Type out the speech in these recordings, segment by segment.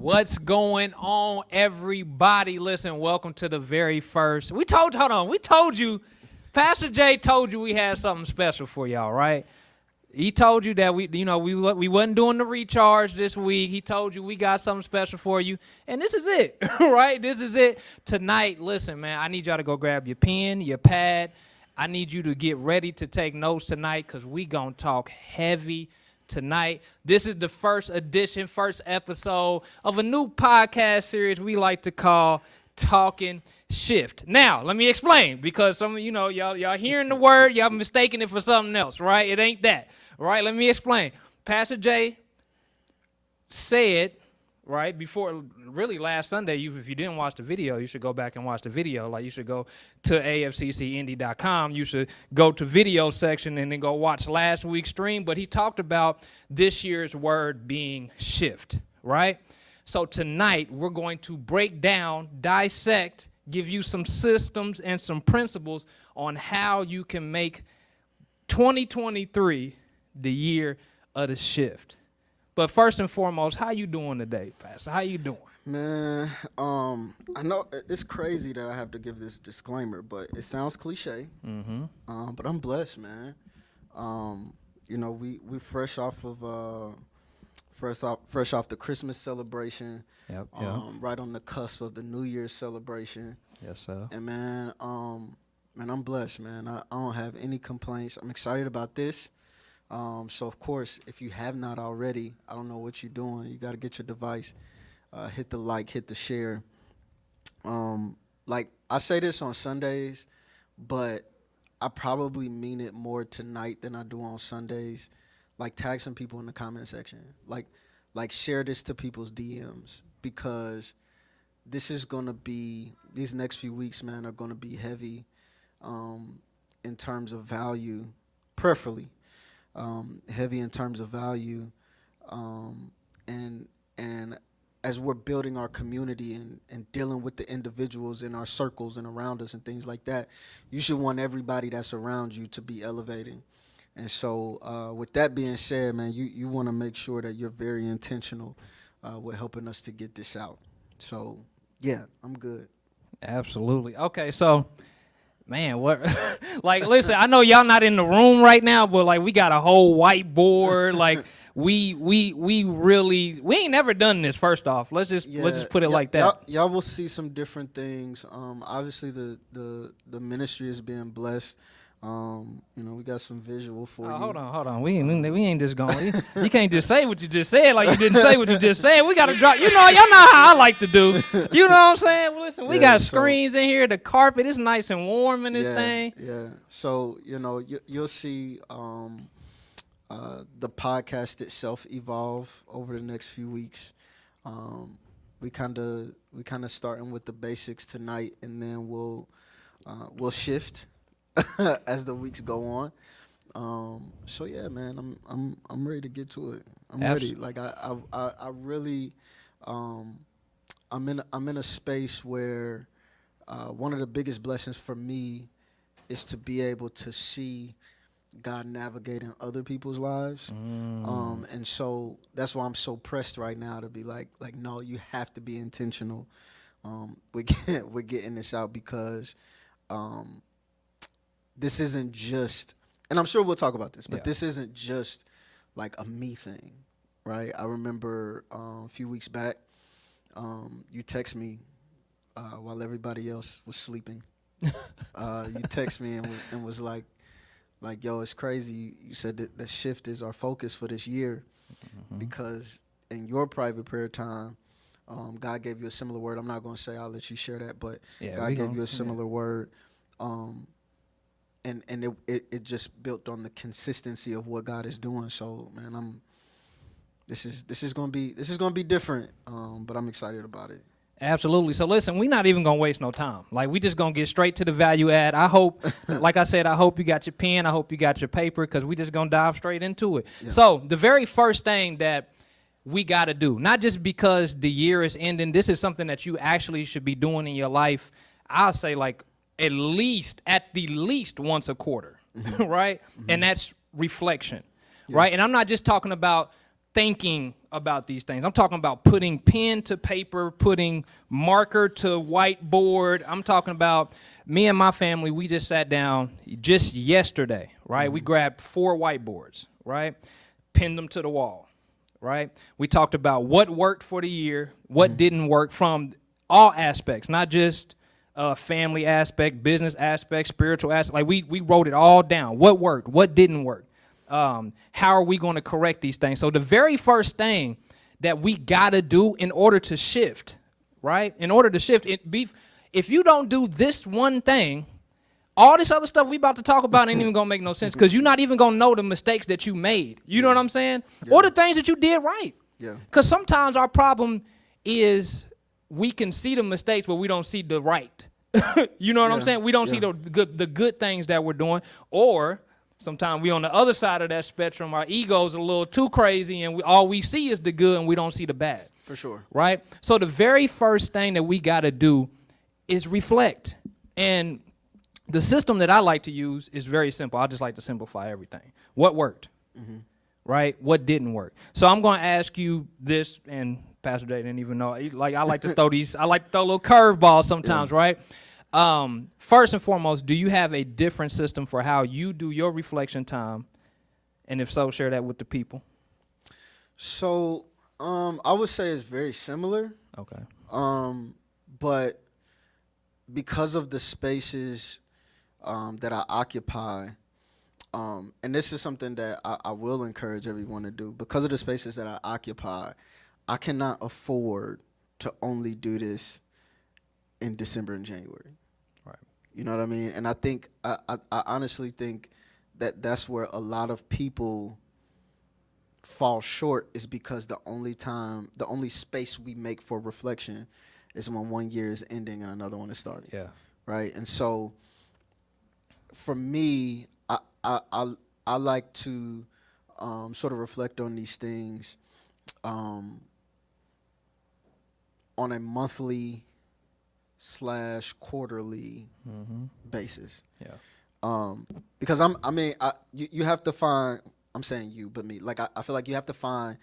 What's going on, everybody? Listen, welcome to the very first. We told you, Pastor Jay told you we had something special for y'all, right? He told you that we wasn't doing the recharge this week. He told you we got something special for you, and this is it, right? This is it. Tonight, listen, man, I need y'all to go grab your pen, your pad. I need you to get ready to take notes tonight because we gonna talk heavy tonight. This is the first episode of a new podcast series we like to call Talking Shift. Now, let me explain, because some of y'all hearing the word, y'all mistaking it for something else, right? It ain't that, right? Let me explain. Pastor Jay said, right, before, really last Sunday, if you didn't watch the video, you should go back and watch the video. Like, you should go to afccindy.com. You should go to video section and then go watch last week's stream. But he talked about this year's word being shift, right? So tonight, we're going to break down, dissect, give you some systems and some principles on how you can make 2023 the year of the shift. But first and foremost, how you doing today, Pastor? How you doing? Man, I know it's crazy that I have to give this disclaimer, but it sounds cliche. But I'm blessed, man. We fresh off of fresh off the Christmas celebration. Yep. Right on the cusp of the New Year's celebration. Yes, sir. And man, I'm blessed, man. I don't have any complaints. I'm excited about this. So, of course, if you have not already, I don't know what you're doing. You got to get your device, hit the like, hit the share. Like, I say this on Sundays, but I probably mean it more tonight than I do on Sundays. Like, tag some people in the comment section. Like share this to people's DMs, because this is going to be, these next few weeks, man, are going to be heavy in terms of value, prayerfully. Heavy in terms of value, and as we're building our community and dealing with the individuals in our circles and around us and things like that, you should want everybody that's around you to be elevating. And so with that being said, man, you want to make sure that you're very intentional with helping us to get this out. So, yeah, I'm good. Absolutely. Okay, so... Man, what? Like, listen, I know y'all not in the room right now, but like, we got a whole whiteboard. Like, we ain't never done this. First off, let's just put it like that. Y'all will see some different things. Obviously the ministry is being blessed. We got some visual for you. Hold on. We ain't just going. You can't just say what you just said like you didn't say what you just said. We got to drop. Y'all know how I like to do. You know what I'm saying? Well, listen, we got screens in here. The carpet is nice and warm in this thing. Yeah. So, you'll see the podcast itself evolve over the next few weeks. We kind of starting with the basics tonight, and then we'll shift as the weeks go on. So yeah, man, I'm ready to get to it. I'm ready. Like I really I'm in a space where one of the biggest blessings for me is to be able to see God navigating other people's lives. And so that's why I'm so pressed right now to be like no, you have to be intentional. We're getting this out because this isn't just, and I'm sure we'll talk about this, but this isn't just like a me thing, right? I remember a few weeks back, you text me while everybody else was sleeping. You text me and was like, yo, it's crazy. You said that shift is our focus for this year, because in your private prayer time, God gave you a similar word. I'm not going to say, I'll let you share that, but God gave you a similar word. And it just built on the consistency of what God is doing. So, man, this is gonna be different. But I'm excited about it. Absolutely. So listen, we're not even gonna waste no time. Like, we just gonna get straight to the value add. I hope, like I said, I hope you got your pen. I hope you got your paper, because we just gonna dive straight into it. Yeah. So the very first thing that we gotta do, not just because the year is ending, this is something that you actually should be doing in your life. I'll say like at the least once a quarter, right? And that's reflection, right? And I'm not just talking about thinking about these things. I'm talking about putting pen to paper, putting marker to whiteboard. I'm talking about me and my family. We just sat down just yesterday, right? We grabbed 4 whiteboards, right? Pinned them to the wall, right? We talked about what worked for the year, what didn't work from all aspects, not just family aspect, business aspect, spiritual aspect. Like we wrote it all down. What worked, what didn't work. How are we going to correct these things? So the very first thing that we got to do in order to shift, right? In order to shift, if you don't do this one thing, all this other stuff we about to talk about ain't even going to make no sense because you're not even going to know the mistakes that you made. You know what I'm saying? Yeah. Or the things that you did right. Yeah. Because sometimes our problem is we can see the mistakes, but we don't see the right. You know what I'm saying? We don't see the good things that we're doing. Or sometimes we on the other side of that spectrum, our ego's a little too crazy, and all we see is the good, and we don't see the bad. For sure. Right? So the very first thing that we got to do is reflect. And the system that I like to use is very simple. I just like to simplify everything. What worked? Right? What didn't work? So I'm going to ask you this, and Pastor Jay didn't even know. Like I like to throw a little curveball sometimes, right? First and foremost, do you have a different system for how you do your reflection time? And if so, share that with the people. So I would say it's very similar. Okay. But because of the spaces that I occupy, and this is something that I will encourage everyone to do, because of the spaces that I occupy, I cannot afford to only do this in December and January. Right. You know what I mean? And I think, I honestly think that that's where a lot of people fall short, is because the only space we make for reflection is when one year is ending and another one is starting. Yeah. Right. And so for me, I like to sort of reflect on these things on a monthly / quarterly basis. Yeah. Because you have to find, I'm saying you, but me, like I feel like you have to find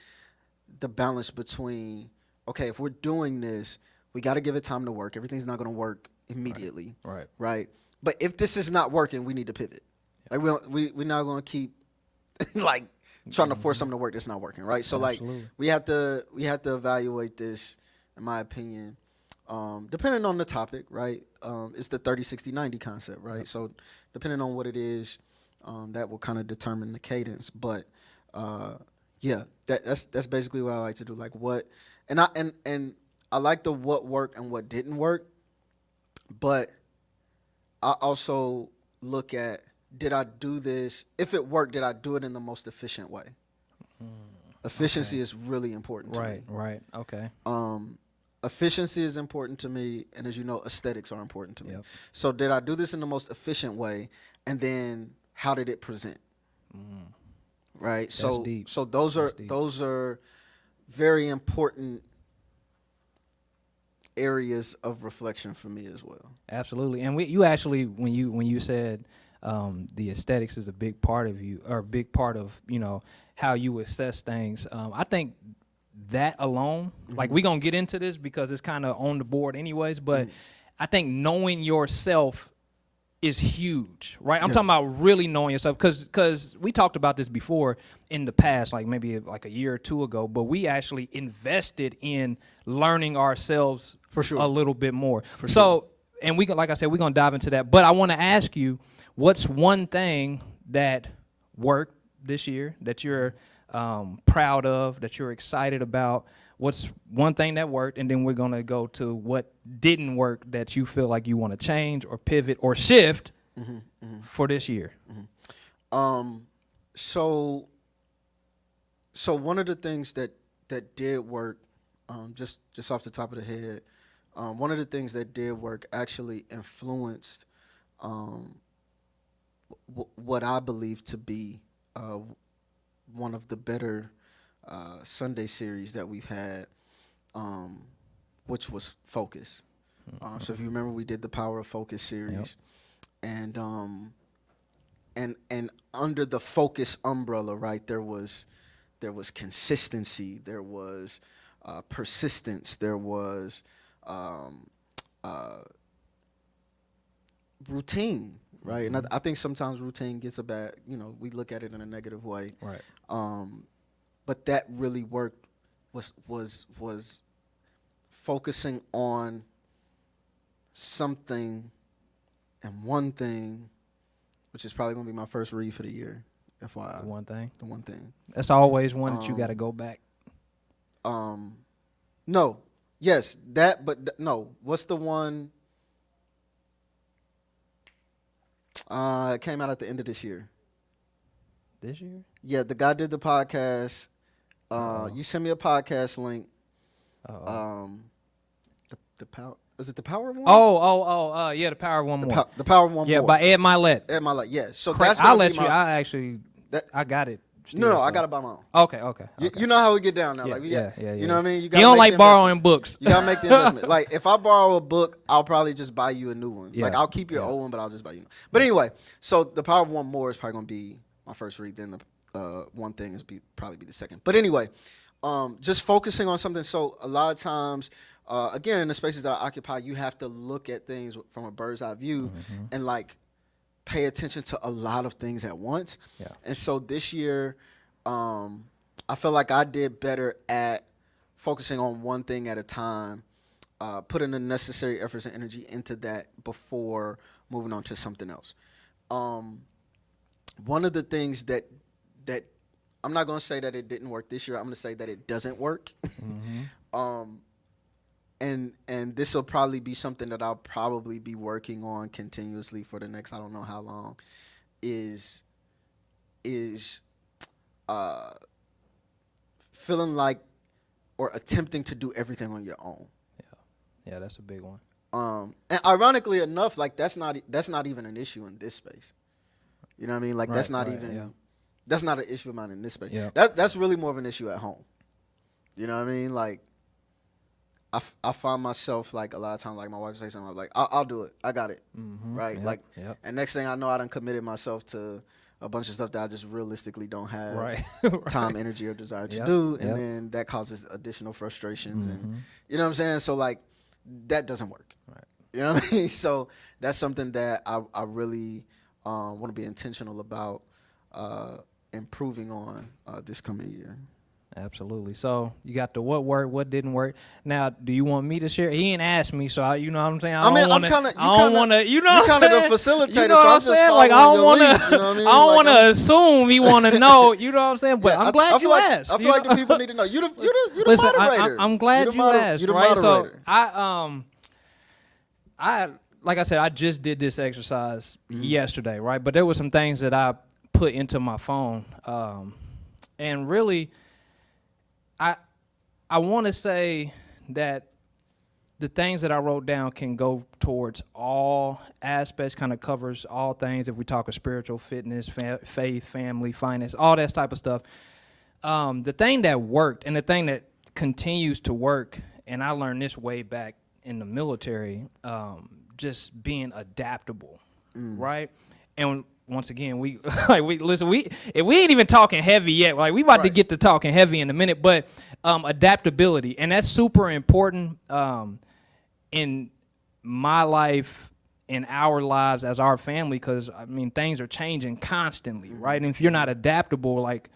the balance between, okay, if we're doing this, we got to give it time to work. Everything's not going to work immediately. Right. But if this is not working, we need to pivot. Yeah. Like we're not going to keep like trying to force something to work that's not working. Right. So Absolutely. like we have to evaluate this, in my opinion, depending on the topic. Right. It's the 30-60-90 concept. Right. Yep. So depending on what it is, that will kind of determine the cadence. But yeah, that's basically what I like to do. Like what, and I like the what worked and what didn't work, but I also look at, did I do this? If it worked, did I do it in the most efficient way? Efficiency is really important to me. Right. Okay. Efficiency is important to me, and as you know, aesthetics are important to me. Yep. So did I do this in the most efficient way, and then how did it present? Right. That's So deep. so those are very important areas of reflection for me as well. Absolutely. And you actually, when you said the aesthetics is a big part of you, or a big part of, how you assess things, I think that alone, like we're going to get into this because it's kind of on the board anyways, but I think knowing yourself is huge, right? I'm talking about really knowing yourself, because we talked about this before in the past, like maybe like a year or two ago, but we actually invested in learning ourselves For sure. a little bit more. For so, and we can, like I said, we're going to dive into that, but I want to ask you, what's one thing that worked this year that you're proud of, that you're excited about? What's one thing that worked, and then we're going to go to what didn't work that you feel like you want to change or pivot or shift for this year. So one of the things that did work, just off the top of the head, one of the things that did work actually influenced what I believe to be one of the better Sunday series that we've had, which was Focus. So if you remember, we did the Power of Focus series, and under the Focus umbrella, right, there was there was consistency, there was persistence, there was routine, right? And I think sometimes routine gets a bad, we look at it in a negative way. Right. But that really worked. Was focusing on something and one thing, which is probably gonna be my first read for the year. FYI. The one thing. The one thing. That's always one that you got to go back. No. Yes, that. But no. What's the one? It came out at the end of this year. This year? Yeah, the guy did the podcast. You sent me a podcast link. The power. Was it the Power of One? Yeah, the Power of One More. The Power of One More. Yeah, by Ed Milet. Ed Milet. Yeah. So Correct. that's. I'll let you. I got it. Still, No, so. I got it by my own. Okay. You know how we get down now. Yeah, like, yeah. You know what I mean? You don't like borrowing books. You gotta make the investment. Like, if I borrow a book, I'll probably just buy you a new one. Yeah, Like, I'll keep your old one, but I'll just buy you. But anyway, so the Power of One More is probably gonna be my first read. Then the one thing is probably be the second. But anyway, just focusing on something. So a lot of times, again, in the spaces that I occupy, you have to look at things from a bird's eye view and like pay attention to a lot of things at once. Yeah. And so this year, I feel like I did better at focusing on one thing at a time, putting the necessary efforts and energy into that before moving on to something else. One of the things that I'm not going to say that it didn't work this year. I'm going to say that it doesn't work. And this will probably be something that I'll probably be working on continuously for the next, I don't know how long, is feeling like or attempting to do everything on your own. Yeah, that's a big one. And ironically enough, like that's not even an issue in this space. You know what I mean? Like that's not an issue of mine in this space. Yeah. That's really more of an issue at home. You know what I mean? Like I find myself like a lot of times, like my wife say something, I'm like, I'll do it. I got it. Right? Yep. Like, Yep. and next thing I know, I done committed myself to a bunch of stuff that I just realistically don't have Right. time, energy, or desire to Yep. do. And Yep. then that causes additional frustrations. And you know what I'm saying? So like that doesn't work. Right. You know what I mean? So that's something that I really want to be intentional about improving on this coming year. Absolutely. So you got the what worked, what didn't work. Now, do you want me to share? He ain't asked me, so you know what I'm saying. I don't want to. You know, you're kind of the facilitator. You know so what I'm just saying? Like I don't want to. You know what I mean? I don't Like, want to assume he want to know. You know what I'm saying? But yeah, I'm glad you asked. I feel like the people need to know. You're the Listen, moderator. I'm glad you asked. You're the right? So moderator. I like I said, I just did this exercise yesterday, right? But there were some things that I put into my phone, and really. I want to say that the things that I wrote down can go towards all aspects, kind of covers all things. If we talk of spiritual, fitness, faith, family, finance, all that type of stuff. The thing that worked and the thing that continues to work, and I learned this way back in the military, just being adaptable, right? And once again, we ain't even talking heavy yet. Like we about to get to talking heavy in a minute, but adaptability, and that's super important in my life, in our lives as our family, because I mean things are changing constantly, right? And if you're not adaptable, like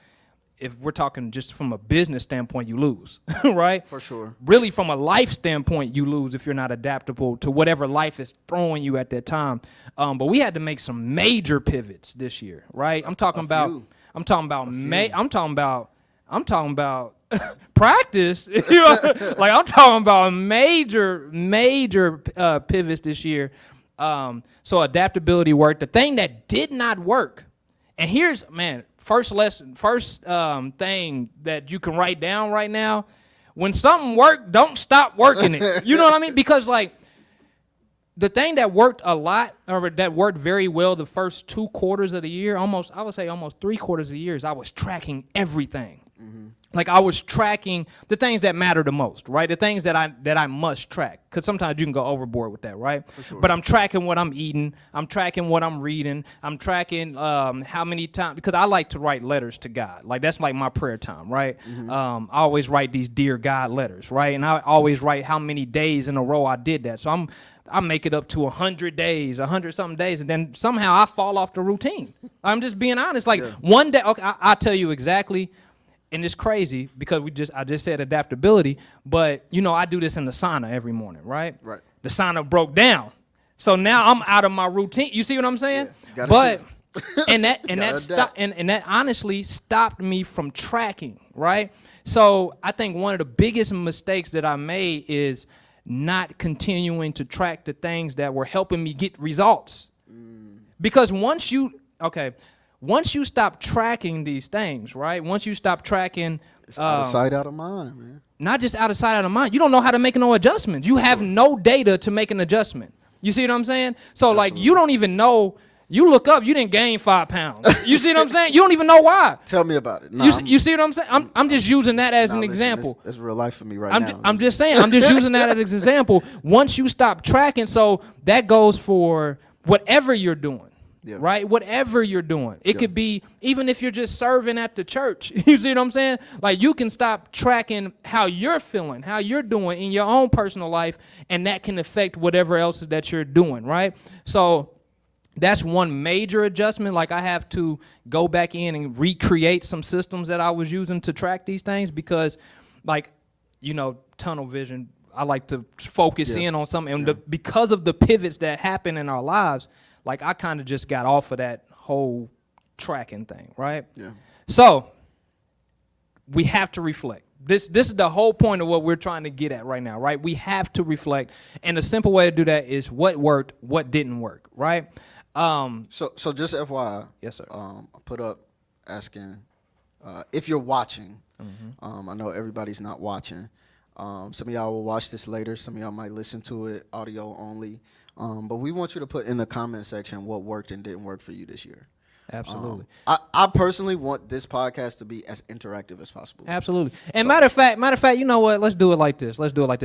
if we're talking just from a business standpoint, you lose, right? For sure. Really, from a life standpoint, you lose if you're not adaptable to whatever life is throwing you at that time. But we had to make some major pivots this year, right? I'm talking about practice. You know, like I'm talking about major pivots this year. So adaptability worked. The thing that did not work, and here's first thing that you can write down right now: when something worked, don't stop working it. You know what I mean? Because like the thing that worked a lot, or that worked very well, the first 2 quarters of the year, I would say almost 3 quarters of the year, is I was tracking everything. like I was tracking the things that matter the most, right? The things that I must track, because sometimes you can go overboard with that, right? Sure. But I'm tracking what I'm eating, I'm tracking what I'm reading, I'm tracking how many times, because I like to write letters to God, like that's like my prayer time, right? I always write these Dear God letters, right? And I always write how many days in a row I did that. So I make it up to 100 days, 100-something days, and then somehow I fall off the routine. I'm just being honest. Like one day, okay, I'll tell you exactly. And it's crazy because I just said adaptability, but I do this in the sauna every morning, right? Right. The sauna broke down, so now I'm out of my routine. You see what I'm saying? Yeah, but and that honestly stopped me from tracking, right? So I think one of the biggest mistakes that I made is not continuing to track the things that were helping me get results, because once you stop tracking these things, right? Once you stop tracking, it's out of sight, out of mind, man. Not just out of sight, out of mind. You don't know how to make no adjustments. You have no data to make an adjustment. You see what I'm saying? So like you don't even know. You look up, you didn't gain 5 pounds. You see what I'm saying? You don't even know why. Tell me about it. Nah, you see what I'm saying? I'm just using that as an example. That's real life for me right now. I'm just saying. I'm just using that as an example. Once you stop tracking, so that goes for whatever you're doing. Yeah. Right? Whatever you're doing. It could be, even if you're just serving at the church. You see what I'm saying? Like you can stop tracking how you're feeling, how you're doing in your own personal life, and that can affect whatever else that you're doing, right? So that's one major adjustment. Like I have to go back in and recreate some systems that I was using to track these things, because like, tunnel vision, I like to focus in on something. And because of the pivots that happen in our lives, like I kind of just got off of that whole tracking thing, right? Yeah. So we have to reflect. This is the whole point of what we're trying to get at right now, right? We have to reflect, and the simple way to do that is what worked, what didn't work, right? So just FYI, yes, sir. I put up asking if you're watching. I know everybody's not watching. Some of y'all will watch this later. Some of y'all might listen to it audio only. But we want you to put in the comment section what worked and didn't work for you this year. Absolutely. I personally want this podcast to be as interactive as possible. Absolutely. And matter of fact, you know what? Let's do it like this.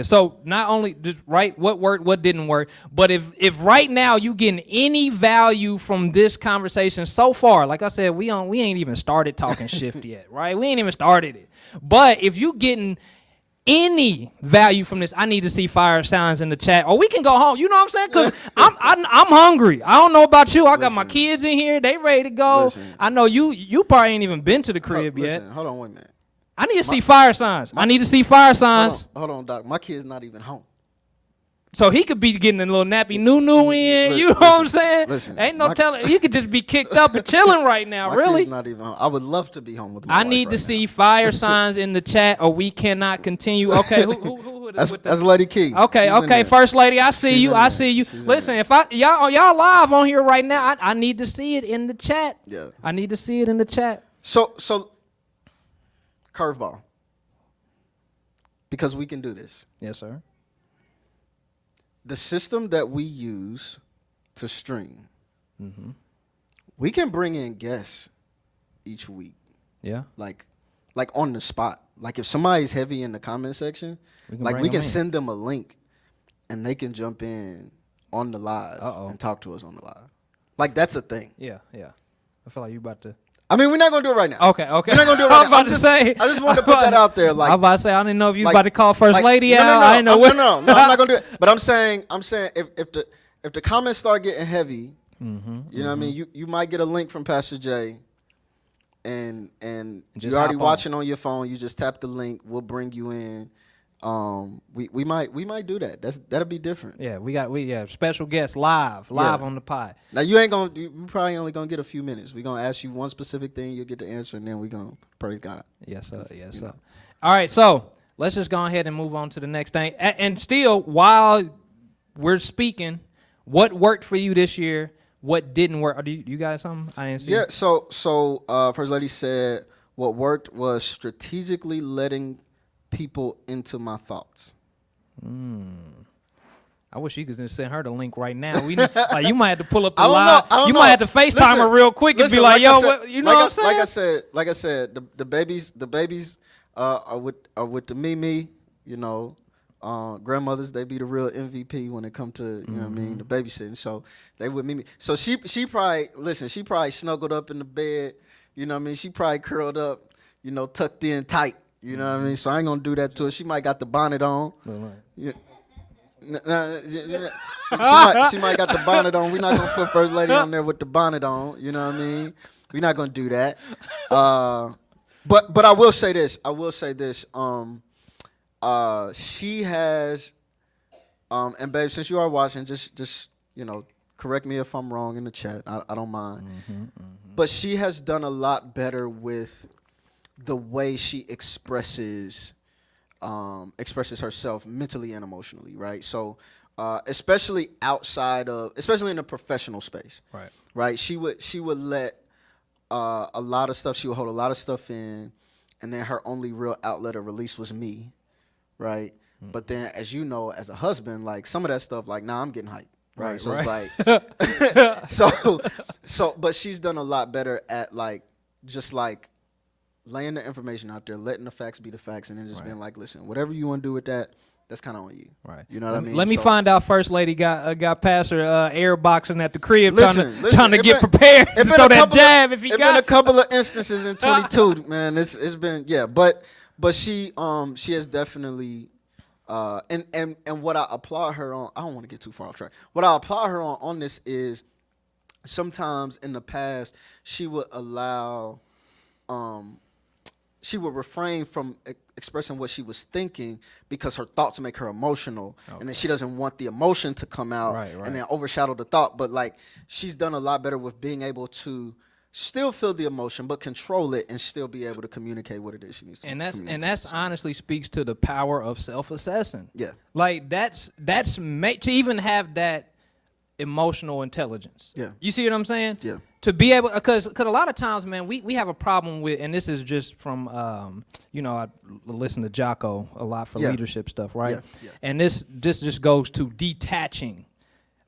So not only just write what worked, what didn't work, but if right now you getting any value from this conversation so far, like I said, we ain't even started talking shift yet, right? We ain't even started it. But if you getting any value from this, I need to see fire signs in the chat, or we can go home. You know what I'm saying? Because I'm hungry. I don't know about you. I got my kids in here. They ready to go. I know you probably ain't even been to the crib yet. Hold on, wait a minute. I need to see fire signs. I need to see fire signs. Hold on, Doc. My kid's not even home. So he could be getting a little nappy noo in. You know what I'm saying? Listen, ain't no telling. He could just be kicked up and chilling right now. Really? Kid's not even home. I would love to be home with my I wife need to right see now. fire signs in the chat, or we cannot continue. Okay, who that's Lady Key. Okay, First Lady, I see you. Listen, if y'all live on here right now, I need to see it in the chat. Yeah. I need to see it in the chat. So curveball. Because we can do this. Yes, sir. The system that we use to stream, we can bring in guests each week. Yeah. Like on the spot. Like if somebody's heavy in the comment section, we can send them a link and they can jump in on the live and talk to us on the live. Like that's a thing. Yeah. I feel like you about to. I mean, we're not gonna do it right now. Okay. We're not gonna do it right now. I just wanted to put that out there. Like I was about to say, I didn't know if you was about to call First Lady out. I didn't know no, I'm not gonna do it. But I'm saying if the comments start getting heavy, you know what I mean, you might get a link from Pastor Jay, and you're already watching on your phone. You just tap the link. We'll bring you in. We might do that. That'll be different. Yeah, we got special guests live on the pod. Now you probably only gonna get a few minutes. We're gonna ask you one specific thing, you'll get the answer, and then we're gonna praise God. Yes, sir. Yes, sir. All right, so let's just go ahead and move on to the next thing. And still, while we're speaking, what worked for you this year? What didn't work? You got something? I didn't see. Yeah. So First Lady said what worked was strategically letting people into my thoughts. I wish you could just send her the link right now. You might have to pull up the live. You might have to FaceTime her real quick and be like, "Yo, what?" You know what I'm saying? Like I said, the babies are with the Mimi, you know. Grandmothers, they be the real MVP when it come to, you know what I mean, the babysitting. So they with Mimi. So she probably snuggled up in the bed, you know what I mean? She probably curled up, you know, tucked in tight, you know what I mean? So I ain't gonna do that to her. She might got the bonnet on. Yeah. She might got the bonnet on. We're not gonna put First Lady on there with the bonnet on, you know what I mean? We're not gonna do that. But I will say this. She has, and babe, since you are watching, just you know, correct me if I'm wrong in the chat. I don't mind. But she has done a lot better with the way she expresses herself mentally and emotionally, right? So, especially especially in the professional space, right? She would let a lot of stuff. She would hold a lot of stuff in, and then her only real outlet or release was me. Right. But then, as you know, as a husband, like some of that stuff, like, nah, I'm getting hyped. Right. So it's like, but she's done a lot better at just laying the information out there, letting the facts be the facts, and then just being like, listen, whatever you want to do with that, that's kind of on you. Right. You know what I mean? Let me find out. First Lady got past her air boxing at the crib, trying to get prepared to throw that jab if he got. It's been a couple of instances in 22, man. It's been But she has definitely and what I applaud her on, I don't want to get too far off track. What I applaud her on this is sometimes in the past she would refrain from expressing what she was thinking because her thoughts make her emotional, and then she doesn't want the emotion to come out and then overshadow the thought. But like she's done a lot better with being able to still feel the emotion, but control it and still be able to communicate what it is she needs to. And that's honestly speaks to the power of self-assessing. Yeah, like that's to even have that emotional intelligence. Yeah, you see what I'm saying? Yeah, to be able, because a lot of times, man, we have a problem with, and this is just from you know, I listen to Jocko a lot for leadership stuff, right? Yeah. And this just goes to detaching.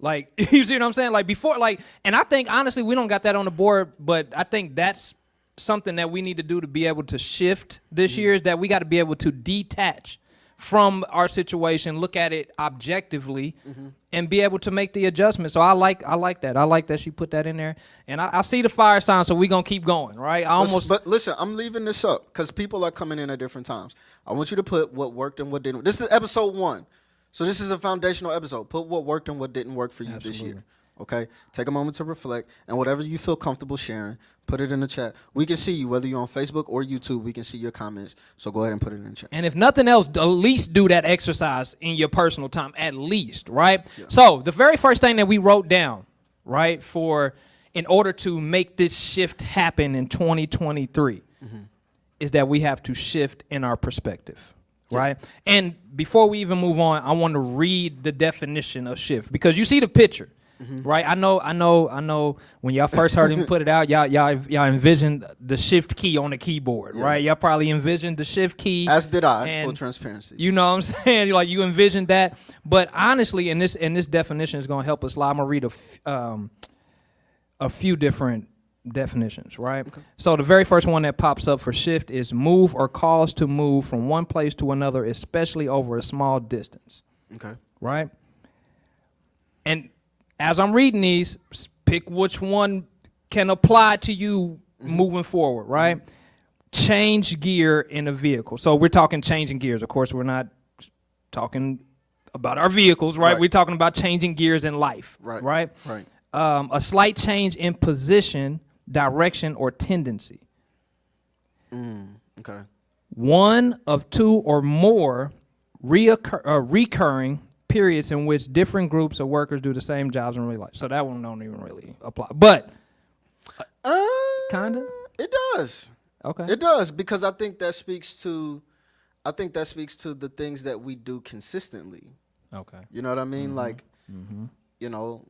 Like, you see what I'm saying? Like before, and I think honestly we don't got that on the board, but I think that's something that we need to do to be able to shift this year, is that we got to be able to detach from our situation, look at it objectively, and be able to make the adjustment. So I like that. I like that she put that in there, and I see the fire sign. So we gonna keep going, right? But listen, I'm leaving this up because people are coming in at different times. I want you to put what worked and what didn't. This is episode 1. So this is a foundational episode. Put what worked and what didn't work for you this year. Okay? Take a moment to reflect, and whatever you feel comfortable sharing, put it in the chat. We can see you, whether you're on Facebook or YouTube. We can see your comments. So go ahead and put it in the chat. And if nothing else, at least do that exercise in your personal time, at least, right? Yeah. So the very first thing that we wrote down, right, in order to make this shift happen in 2023, is that we have to shift in our perspective. Right. And before we even move on, I want to read the definition of shift, because you see the picture, right? I know. When y'all first heard him put it out, y'all envisioned the shift key on the keyboard, right? Y'all probably envisioned the shift key. As did I, full transparency. You know what I'm saying? Like you envisioned that. But honestly, in this definition is going to help us. I'm gonna read a few different definitions, right? Okay. So the very first one that pops up for shift is move or cause to move from one place to another, especially over a small distance. Okay. Right? And as I'm reading these, pick which one can apply to you moving forward, right? Change gear in a vehicle. So we're talking changing gears. Of course, we're not talking about our vehicles, right? We're talking about changing gears in life, right? A slight change in position, direction, or tendency. Okay. One of two or more recurring periods in which different groups of workers do the same jobs in real life. So that one don't even really apply. But kinda. It does. Okay. It does, because I think that speaks to the things that we do consistently. Okay. You know what I mean? Like, you know,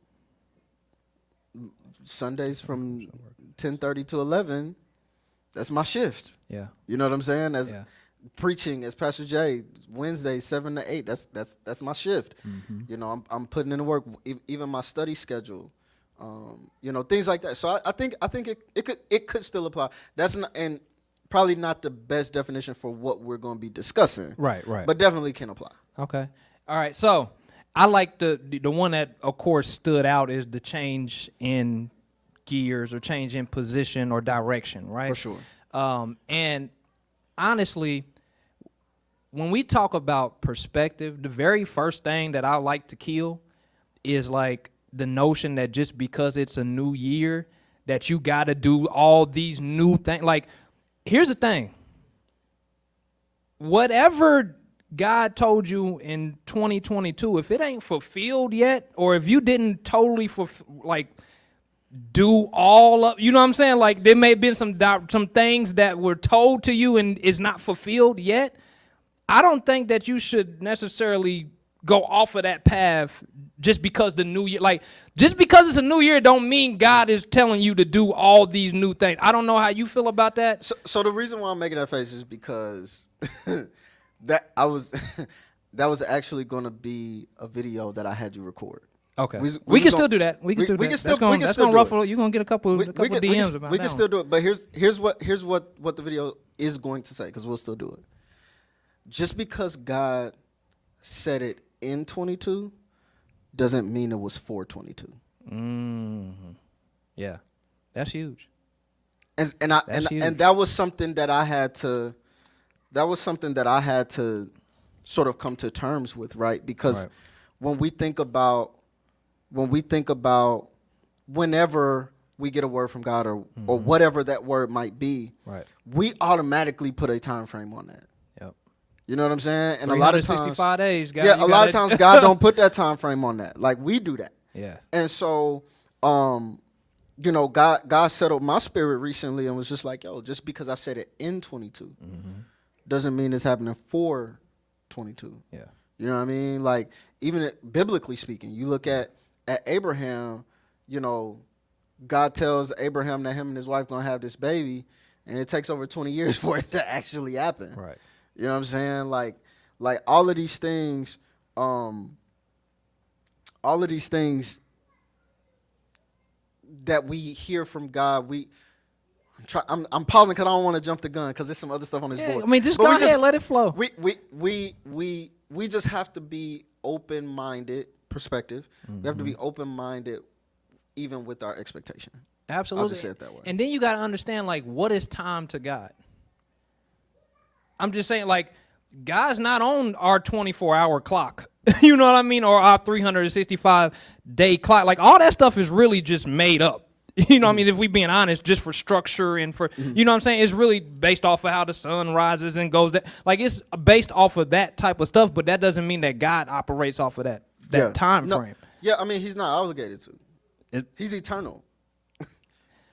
Sundays from 10:30 to 11, that's my shift. Yeah. You know what I'm saying? As preaching, as Pastor Jay, Wednesday 7 to 8, that's my shift. You know, I'm putting in the work, even my study schedule. You know, things like that. So I think it could still apply. That's not, and probably not the best definition for what we're going to be discussing. Right. But definitely can apply. Okay. All right. So I like the one that, of course, stood out is the change in gears or change in position or direction, right? For sure. And honestly, when we talk about perspective, the very first thing that I like to kill is like the notion that just because it's a new year that you got to do all these new things. Like, here's the thing. Whatever God told you in 2022, if it ain't fulfilled yet, or if you didn't totally do all of, you know what I'm saying? Like, there may have been some things that were told to you and is not fulfilled yet. I don't think that you should necessarily go off of that path just because the new year, like, just because it's a new year don't mean God is telling you to do all these new things. I don't know how you feel about that. So the reason why I'm making that face is because that was actually going to be a video that I had you record. Okay, we can still do that. We can still do that. That's gonna ruffle. You're gonna get a couple DMs about that. We can still do it. But here's what the video is going to say, because we'll still do it. Just because God said it in 22 doesn't mean it was for 22. Yeah, that's huge. And that was something that I had to. That was something that I had to sort of come to terms with, right? Because when we think about whenever we get a word from God or whatever that word might be, we automatically put a time frame on that. Yep. You know what I'm saying? And 365 days, God. Yeah, a lot of times God don't put that time frame on that. Like, we do that. Yeah. And so, God settled my spirit recently and was just like, yo, just because I said it in 22 doesn't mean it's happening for 22. Yeah. You know what I mean? Like, even biblically speaking, you look at Abraham, God tells Abraham that him and his wife going to have this baby, and it takes over 20 years for it to actually happen. Right. You know what I'm saying? Like all of these things, that we hear from God, I'm pausing because I don't want to jump the gun because there's some other stuff on this board. I mean, just go ahead, let it flow. We just have to be open-minded. Perspective. We have to be open-minded, even with our expectation. Absolutely. I'll just say it that way. And then you got to understand, like, what is time to God? I'm just saying, like, God's not on our 24-hour clock. You know what I mean? Or our 365-day clock. Like, all that stuff is really just made up. You know what I mean? If we being honest, just for structure and for, you know what I'm saying? It's really based off of how the sun rises and goes down. Like, it's based off of that type of stuff, but that doesn't mean that God operates off of that time frame. Yeah, I mean, he's not obligated to. He's eternal.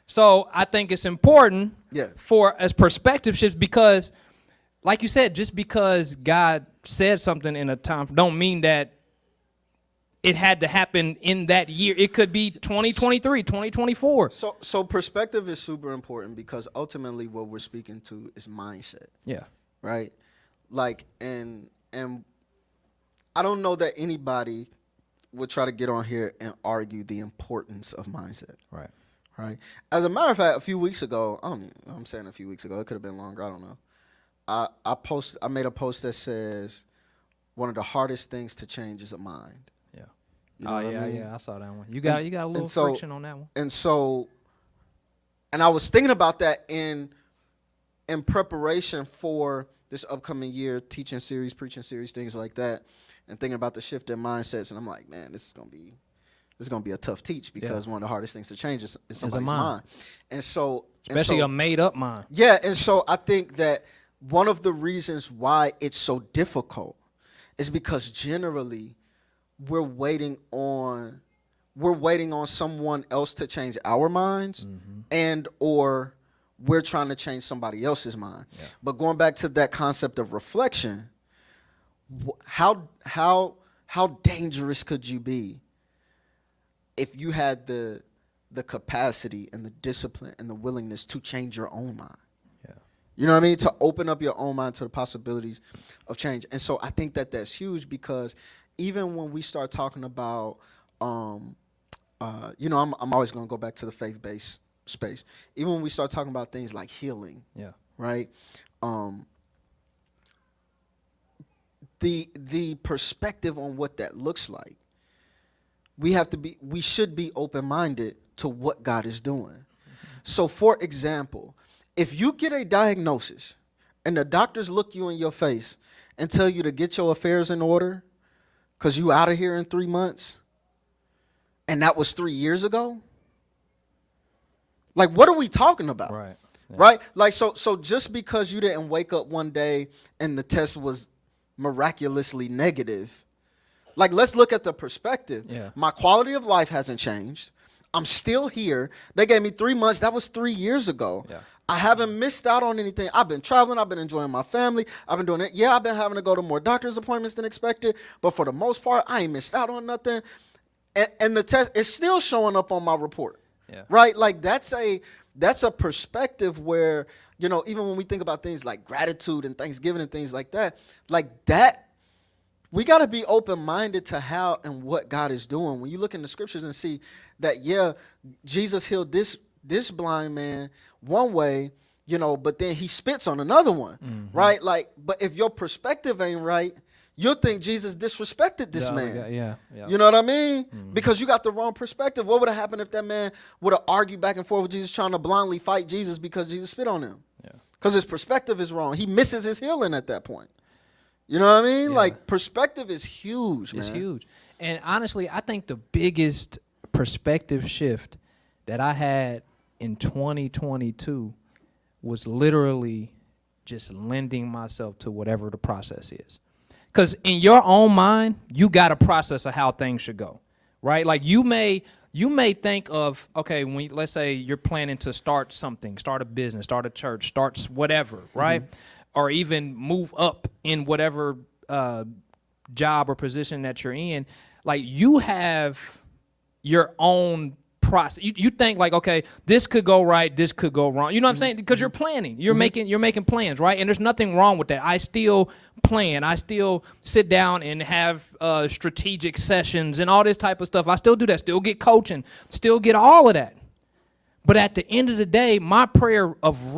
So I think it's important for as perspective shifts because, like you said, just because God said something in a time don't mean that it had to happen in that year. It could be 2023, 2024. So perspective is super important because ultimately what we're speaking to is mindset. Yeah. Right? Like, and I don't know that anybody would try to get on here and argue the importance of mindset. Right. Right. As a matter of fact, a few weeks ago, I'm saying a few weeks ago, it could have been longer, I don't know. I made a post that says one of the hardest things to change is a mind. Yeah. You know what I mean? I saw that one. You got a little friction on that one. And I was thinking about that in preparation for this upcoming year, teaching series, preaching series, things like that, and thinking about the shift in mindsets. And I'm like, man, this is gonna be a tough teach because one of the hardest things to change is somebody's mind. And so, especially a made up mind. Yeah, and so I think that one of the reasons why it's so difficult is because generally we're waiting on someone else to change our minds, and or we're trying to change somebody else's mind. Yeah. But going back to that concept of reflection, how dangerous could you be if you had the capacity and the discipline and the willingness to change your own mind? Yeah. You know what I mean? To open up your own mind to the possibilities of change. And so I think that that's huge because even when we start talking about, I'm always going to go back to the faith-based space. Even when we start talking about things like healing, right? The perspective on what that looks like, we should be open-minded to what God is doing. So for example, if you get a diagnosis and the doctors look you in your face and tell you to get your affairs in order because you out of here in 3 months, and that was 3 years ago, like, what are we talking about? Right. Yeah. Right? Like, so just because you didn't wake up one day and the test was miraculously negative, like, let's look at the perspective. Yeah. My quality of life hasn't changed. I'm still here. They gave me 3 months. That was 3 years ago. Yeah. I haven't missed out on anything. I've been traveling. I've been enjoying my family. I've been doing it. Yeah, I've been having to go to more doctor's appointments than expected. But for the most part, I ain't missed out on nothing. And the test is still showing up on my report. Yeah. Right? Like, that's a perspective where, you know, even when we think about things like gratitude and Thanksgiving and things like that, we got to be open-minded to how and what God is doing. When you look in the scriptures and see that, yeah, Jesus healed this blind man one way, you know, but then he spits on another one, right? Like, but if your perspective ain't right, you'll think Jesus disrespected this man. Yeah. You know what I mean? Because you got the wrong perspective. What would have happened if that man would have argued back and forth with Jesus, trying to blindly fight Jesus because Jesus spit on him? Yeah. Because his perspective is wrong. He misses his healing at that point. You know what I mean? Yeah. Like, perspective is huge, man. It's huge. And honestly, I think the biggest perspective shift that I had in 2022 was literally just lending myself to whatever the process is. Because in your own mind, you got a process of how things should go, right? Like, you may think of, okay, let's say you're planning to start something, start a business, start a church, start whatever, right? Or even move up in whatever job or position that you're in. Like, you have your own process. You think like, okay, this could go right, this could go wrong. You know what I'm saying? Because you're planning. You're making plans, right? And there's nothing wrong with that. I still plan. I still sit down and have strategic sessions and all this type of stuff. I still do that. Still get coaching. Still get all of that. But at the end of the day, my prayer of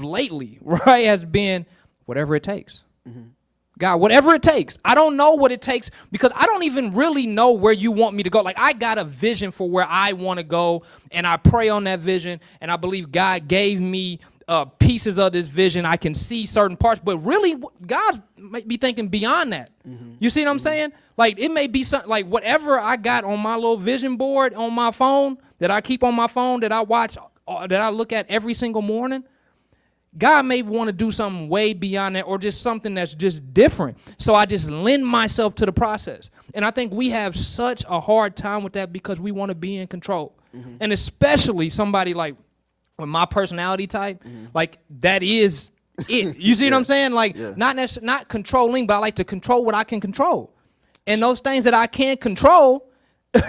lately, right, has been whatever it takes. God, whatever it takes. I don't know what it takes because I don't even really know where you want me to go. Like, I got a vision for where I want to go, and I pray on that vision, and I believe God gave me pieces of this vision. I can see certain parts, but really, God might be thinking beyond that. You see what I'm saying? Like, it may be something like whatever I got on my little vision board on my phone that I keep on my phone, that I watch, that I look at every single morning. God may want to do something way beyond that, or just something that's just different. So I just lend myself to the process. And I think we have such a hard time with that because we want to be in control. And especially somebody like with my personality type, like, that is it. You see what I'm saying? Like, not controlling, but I like to control what I can control. And those things that I can't control,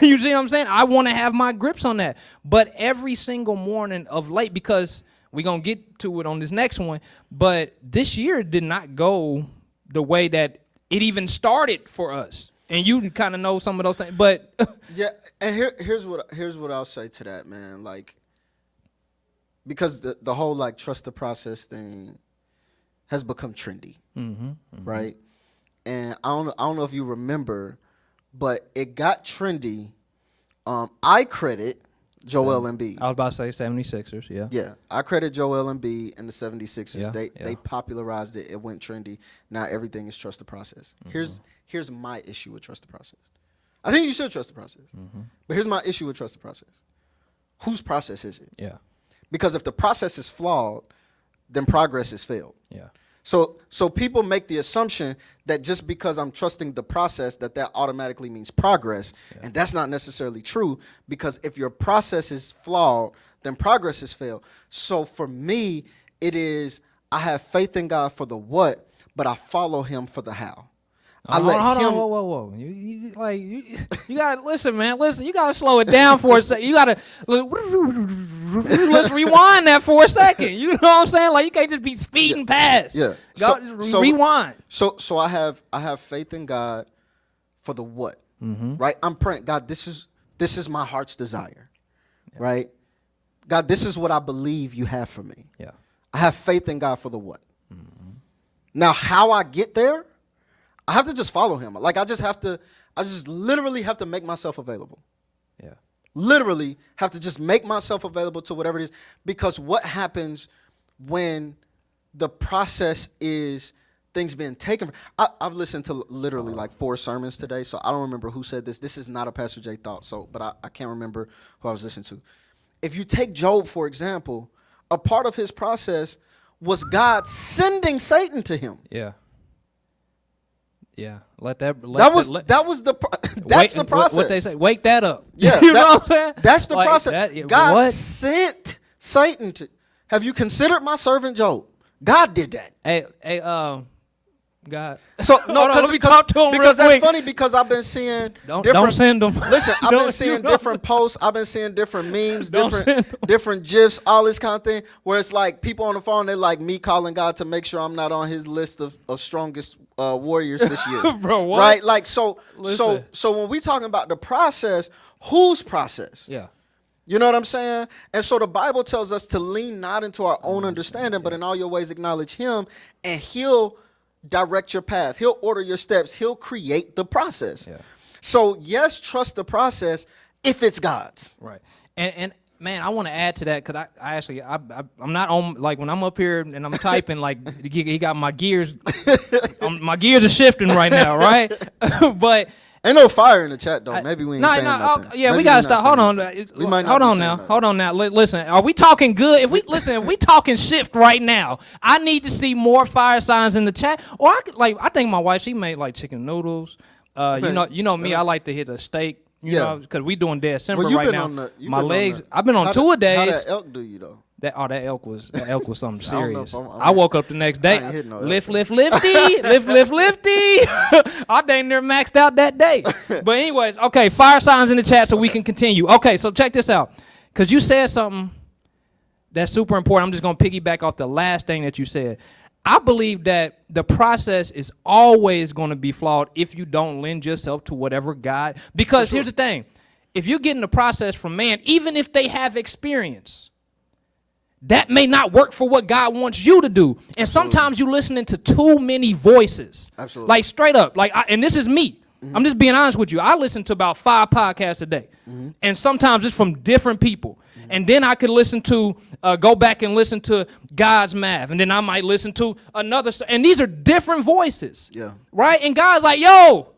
you see what I'm saying? I want to have my grips on that. But every single morning of late, because we're going to get to it on this next one, but this year did not go the way that it even started for us. And you kind of know some of those things, but yeah, and here's what I'll say to that, man. Like, because the whole, like, trust the process thing has become trendy, right? And I don't know if you remember, but it got trendy. I credit Joel Embiid. I was about to say 76ers, yeah. Yeah, I credit Joel Embiid and the 76ers. Yeah, They popularized it. It went trendy. Now everything is trust the process. Here's my issue with trust the process. I think you should trust the process. But here's my issue with trust the process. Whose process is it? Yeah. Because if the process is flawed, then progress is failed. Yeah. So people make the assumption that just because I'm trusting the process, that automatically means progress. And that's not necessarily true, because if your process is flawed, then progress is failed. So for me, it is, I have faith in God for the what, but I follow him for the how. Hold on, whoa. You gotta listen, man. Listen, you gotta slow it down for a second. You gotta let's rewind that for a second. You know what I'm saying? Like, you can't just be speeding past. Yeah. So rewind. So I have faith in God for the what, right? I'm praying, God, this is my heart's desire, right? God, this is what I believe you have for me. Yeah. I have faith in God for the what. Now, how I get there, I have to just follow him. Like I just literally have to make myself available. Yeah. Literally have to just make myself available to whatever it is. Because what happens when the process is things being taken? I've listened to literally like 4 sermons today, so I don't remember who said this. This is not a Pastor J thought, but I can't remember who I was listening to. If you take Job, for example, a part of his process was God sending Satan to him. Yeah. Yeah. That's the process. What they say, wake that up. Yeah. You know what I'm saying? That's the process. God what? sent Satan to. Have you considered my servant Job? God did that. Hey, God. So no, let me talk to him because real that's quick. funny because I've been seeing Don't send them. Listen, I've been seeing different posts. I've been seeing different memes, different gifs, all this kind of thing. Where it's like people on the phone, they like me calling God to make sure I'm not on his list of strongest warriors this year. Bro, what? Right? Like so Listen. so when we talking about the process, whose process? Yeah. You know what I'm saying? And so the Bible tells us to lean not into our own understanding, but in all your ways acknowledge him, and he'll direct your path. He'll order your steps. He'll create the process. Yeah. So yes, trust the process if it's God's. Right. And man, I want to add to that because I'm not on, like when I'm up here and I'm typing, like he got my gears. My gears are shifting right now, right? But ain't no fire in the chat though. Maybe we ain't saying nothing. Yeah, Maybe we gotta we not stop. Hold on. saying We might not Hold be on saying now. nothing. Hold on now. Listen, are we talking good? If we talking shift right now, I need to see more fire signs in the chat. Or I think my wife, she made like chicken noodles. You know me, I like to hit a steak. You know, because we doing December Well, you right been now. on the- you My been on legs. the- I've been on 2 days. How that elk do you though? That elk was something I don't know if serious. I'm- I woke up the next day. I ain't hitting no elk. Lift, lifty, lifty. I dang near maxed out that day. But anyways, okay, fire signs in the chat so we can continue. Okay, so check this out, because you said something that's super important. I'm just gonna piggyback off the last thing that you said. I believe that the process is always going to be flawed if you don't lend yourself to whatever God. Because here's the thing: if you're getting the process from man, even if they have experience, that may not work for what God wants you to do. And sometimes you're listening to too many voices. Absolutely. Like straight up. And this is me. I'm just being honest with you. I listen to about 5 podcasts a day. And sometimes it's from different people. And then I could listen to, go back and listen to God's Math. And then I might listen to another. And these are different voices. Yeah. Right? And God's like, yo.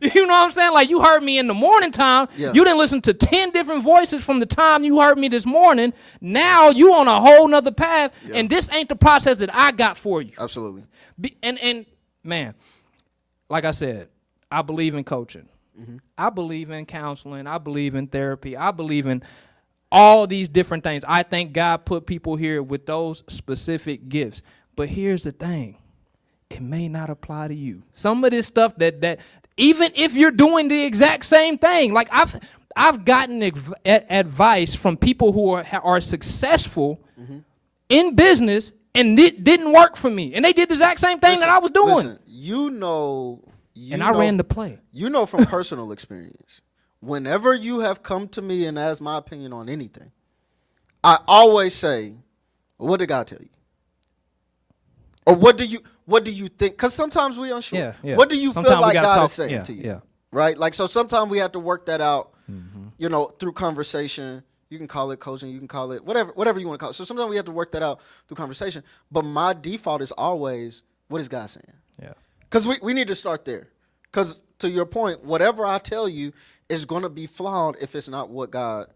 You know what I'm saying? Like, you heard me in the morning time. Yeah. You didn't listen to 10 different voices from the time you heard me this morning. Now you on a whole nother path, and this ain't the process that I got for you. Absolutely. And man, like I said, I believe in coaching. I believe in counseling. I believe in therapy. I believe in all these different things. I think God put people here with those specific gifts. But here's the thing. It may not apply to you. Some of this stuff that even if you're doing the exact same thing, like I've gotten advice from people who are successful in business, and it didn't work for me, and they did the exact same thing that I was doing. Listen, I ran the play. You know from personal experience, whenever you have come to me and asked my opinion on anything, I always say, well, what did God tell you? Or what do you think? Because sometimes we unsure. Yeah. What do you Sometimes feel like God talk, is saying to you? Yeah. Right? Like, so sometimes we have to work that out, through conversation. You can call it coaching. You can call it whatever you want to call it. So sometimes we have to work that out through conversation. But my default is always, what is God saying? Yeah. Because we need to start there. Because to your point, whatever I tell you is going to be flawed if it's not what God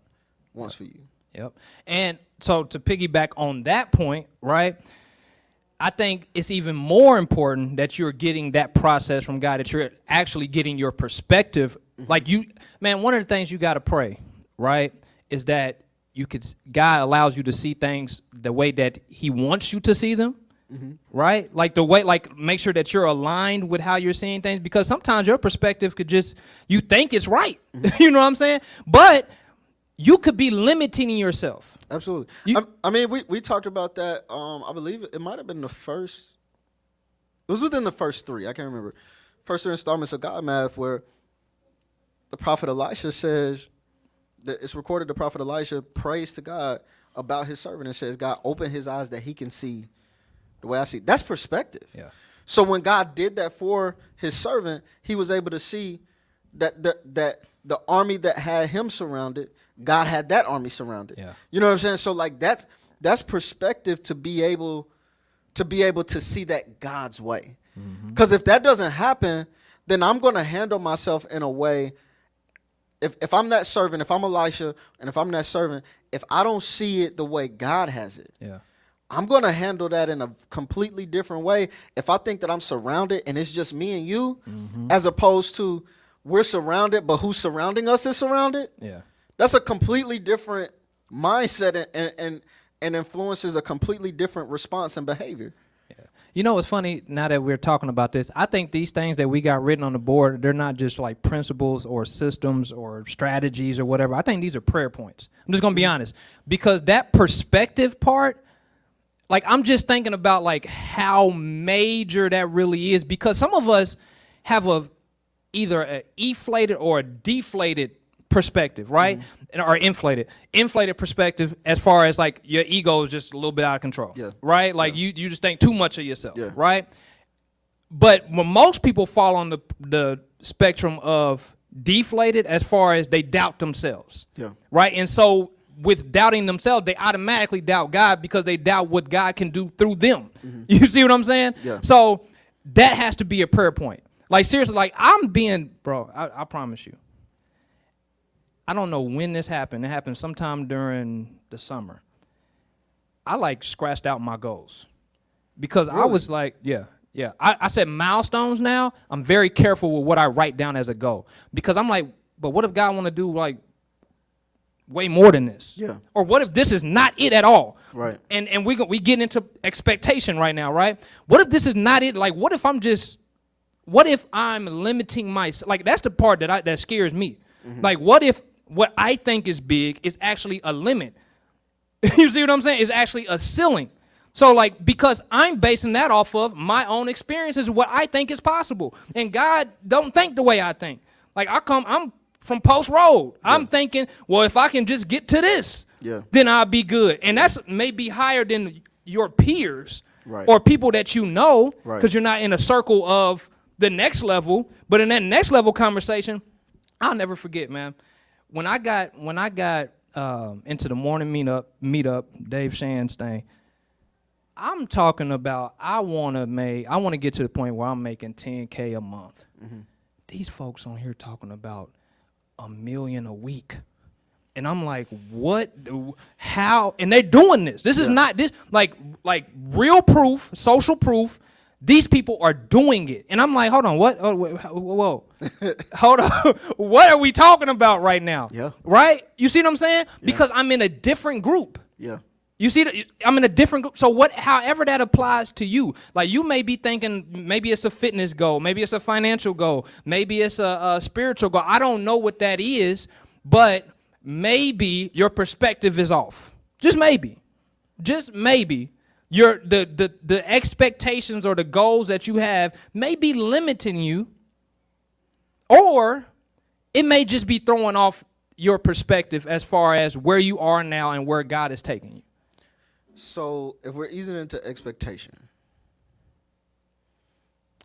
wants for you. Yep. And so to piggyback on that point, right, I think it's even more important that you're getting that process from God, that you're actually getting your perspective. Like one of the things you got to pray, right, is that God allows you to see things the way that he wants you to see them. Right? Like the way, like make sure that you're aligned with how you're seeing things, because sometimes your perspective could you think it's right. You know what I'm saying? But you could be limiting yourself. Absolutely. We talked about that. I believe it might have been it was within the first 3. I can't remember. First 3 installments of God Math, where the prophet Elisha says that it's recorded the prophet Elisha prays to God about his servant and says, God, open his eyes that he can see the way I see. That's perspective. Yeah. So when God did that for his servant, he was able to see that the army that had him surrounded, God had that army surrounded. Yeah. You know what I'm saying? So like that's perspective to be able to see that God's way. Because if that doesn't happen, then I'm going to handle myself in a way. If I'm that servant, if I'm Elisha, and if I'm that servant, if I don't see it the way God has it, Yeah. I'm going to handle that in a completely different way. If I think that I'm surrounded and it's just me and you, as opposed to we're surrounded, but who's surrounding us is surrounded. Yeah. That's a completely different mindset and influences a completely different response and behavior. Yeah. You know what's funny now that we're talking about this? I think these things that we got written on the board, they're not just like principles or systems or strategies or whatever. I think these are prayer points. I'm just going to be honest. Because that perspective part, like I'm just thinking about like how major that really is, because some of us have either an inflated or a deflated perspective, right? Or inflated perspective as far as like your ego is just a little bit out of control, right? Like you just think too much of yourself, right? But when most people fall on the spectrum of deflated as far as they doubt themselves, right? And so with doubting themselves, they automatically doubt God because they doubt what God can do through them. You see what I'm saying? So that has to be a prayer point. Like seriously, like I promise you, I don't know when this happened. It happened sometime during the summer. I like scratched out my goals because I was like, I said milestones now. I'm very careful with what I write down as a goal because I'm like, but what if God want to do like way more than this? Yeah. Or what if this is not it at all? Right. And we get into expectation right now, right? What if this is not it? Like, what if I'm limiting myself? Like, that's the part that scares me. Like, what if what I think is big is actually a limit? You see what I'm saying? It's actually a ceiling. So, like, because I'm basing that off of my own experiences, what I think is possible. And God don't think the way I think. Like, I'm from Post Road. I'm thinking, well, if I can just get to this, then I'll be good. And that's maybe higher than your peers or people that you know, because you're not in a circle of the next level. But in that next level conversation, I'll never forget, man. When I got into the morning meetup, Dave Shan's thing, I'm talking about I want to get to the point where I'm making $10K a month. These folks on here talking about $1 million a week. And I'm like, what? How? And they're doing this. This is not this like real proof, social proof. These people are doing it. And I'm like, hold on, what? Oh, whoa. Hold on. What are we talking about right now? Right? You see what I'm saying? Because I'm in a different group. You see, I'm in a different group. So however that applies to you, like you may be thinking maybe it's a fitness goal, maybe it's a financial goal, maybe it's a spiritual goal. I don't know what that is, but maybe your perspective is off. Just maybe. The expectations or the goals that you have may be limiting you, or it may just be throwing off your perspective as far as where you are now and where God is taking you. So if we're easing into expectation,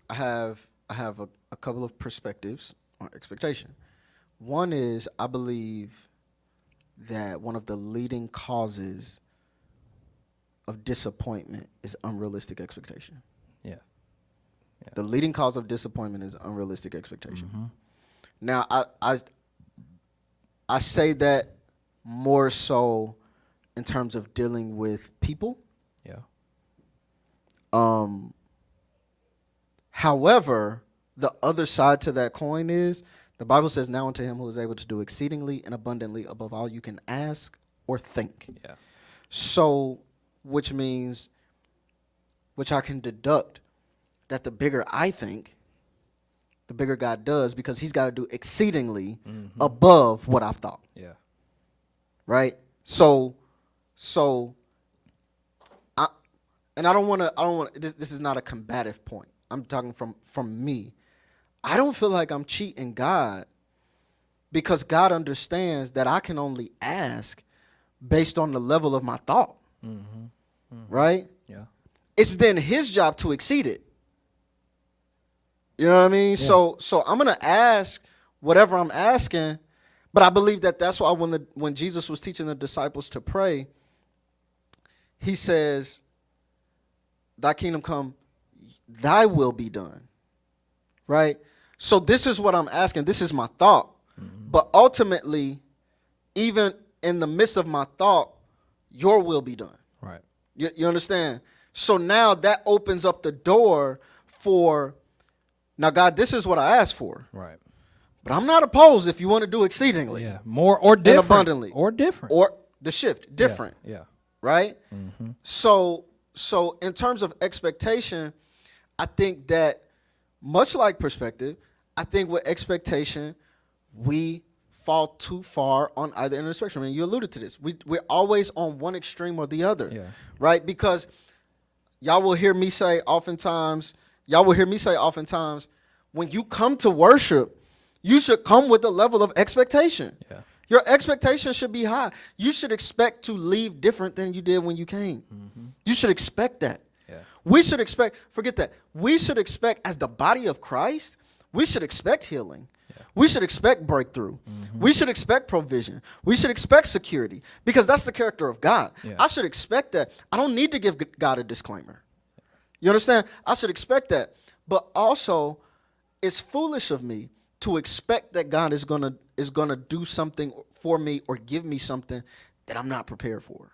I have a couple of perspectives on expectation. One is I believe that one of the leading causes of disappointment is unrealistic expectation. The leading cause of disappointment is unrealistic expectation. Now, I say that more so in terms of dealing with people. However, the other side to that coin is the Bible says, now unto him who is able to do exceedingly and abundantly above all you can ask or think. So, which means, which I can deduct that the bigger I think, the bigger God does, because he's got to do exceedingly above what I've thought. Right? So I don't want to, this is not a combative point. I'm talking from me. I don't feel like I'm cheating God, because God understands that I can only ask based on the level of my thought. Right? Yeah. It's then his job to exceed it. You know what I mean? Yeah. So I'm going to ask whatever I'm asking, but I believe that that's why when Jesus was teaching the disciples to pray, he says, thy kingdom come, thy will be done. Right? So this is what I'm asking. This is my thought. But ultimately, even in the midst of my thought, your will be done. Right. You understand? So now that opens up the door for, now, God, this is what I asked for. Right. But I'm not opposed if you want to do exceedingly. Yeah. More or different. And abundantly. Or different. Or the shift, different. Yeah. Right? So in terms of expectation, I think that much like perspective, I think with expectation, we fall too far on either end of the spectrum. And you alluded to this. We're always on one extreme or the other. Yeah. Right? Because y'all will hear me say oftentimes, when you come to worship, you should come with a level of expectation. Yeah. Your expectation should be high. You should expect to leave different than you did when you came. You should expect that. Yeah. We should expect, forget that. We should expect, as the body of Christ, we should expect healing. Yeah. We should expect breakthrough. We should expect provision. We should expect security, because that's the character of God. Yeah. I should expect that. I don't need to give God a disclaimer. You understand? I should expect that. But also, it's foolish of me to expect that God is gonna do something for me or give me something that I'm not prepared for.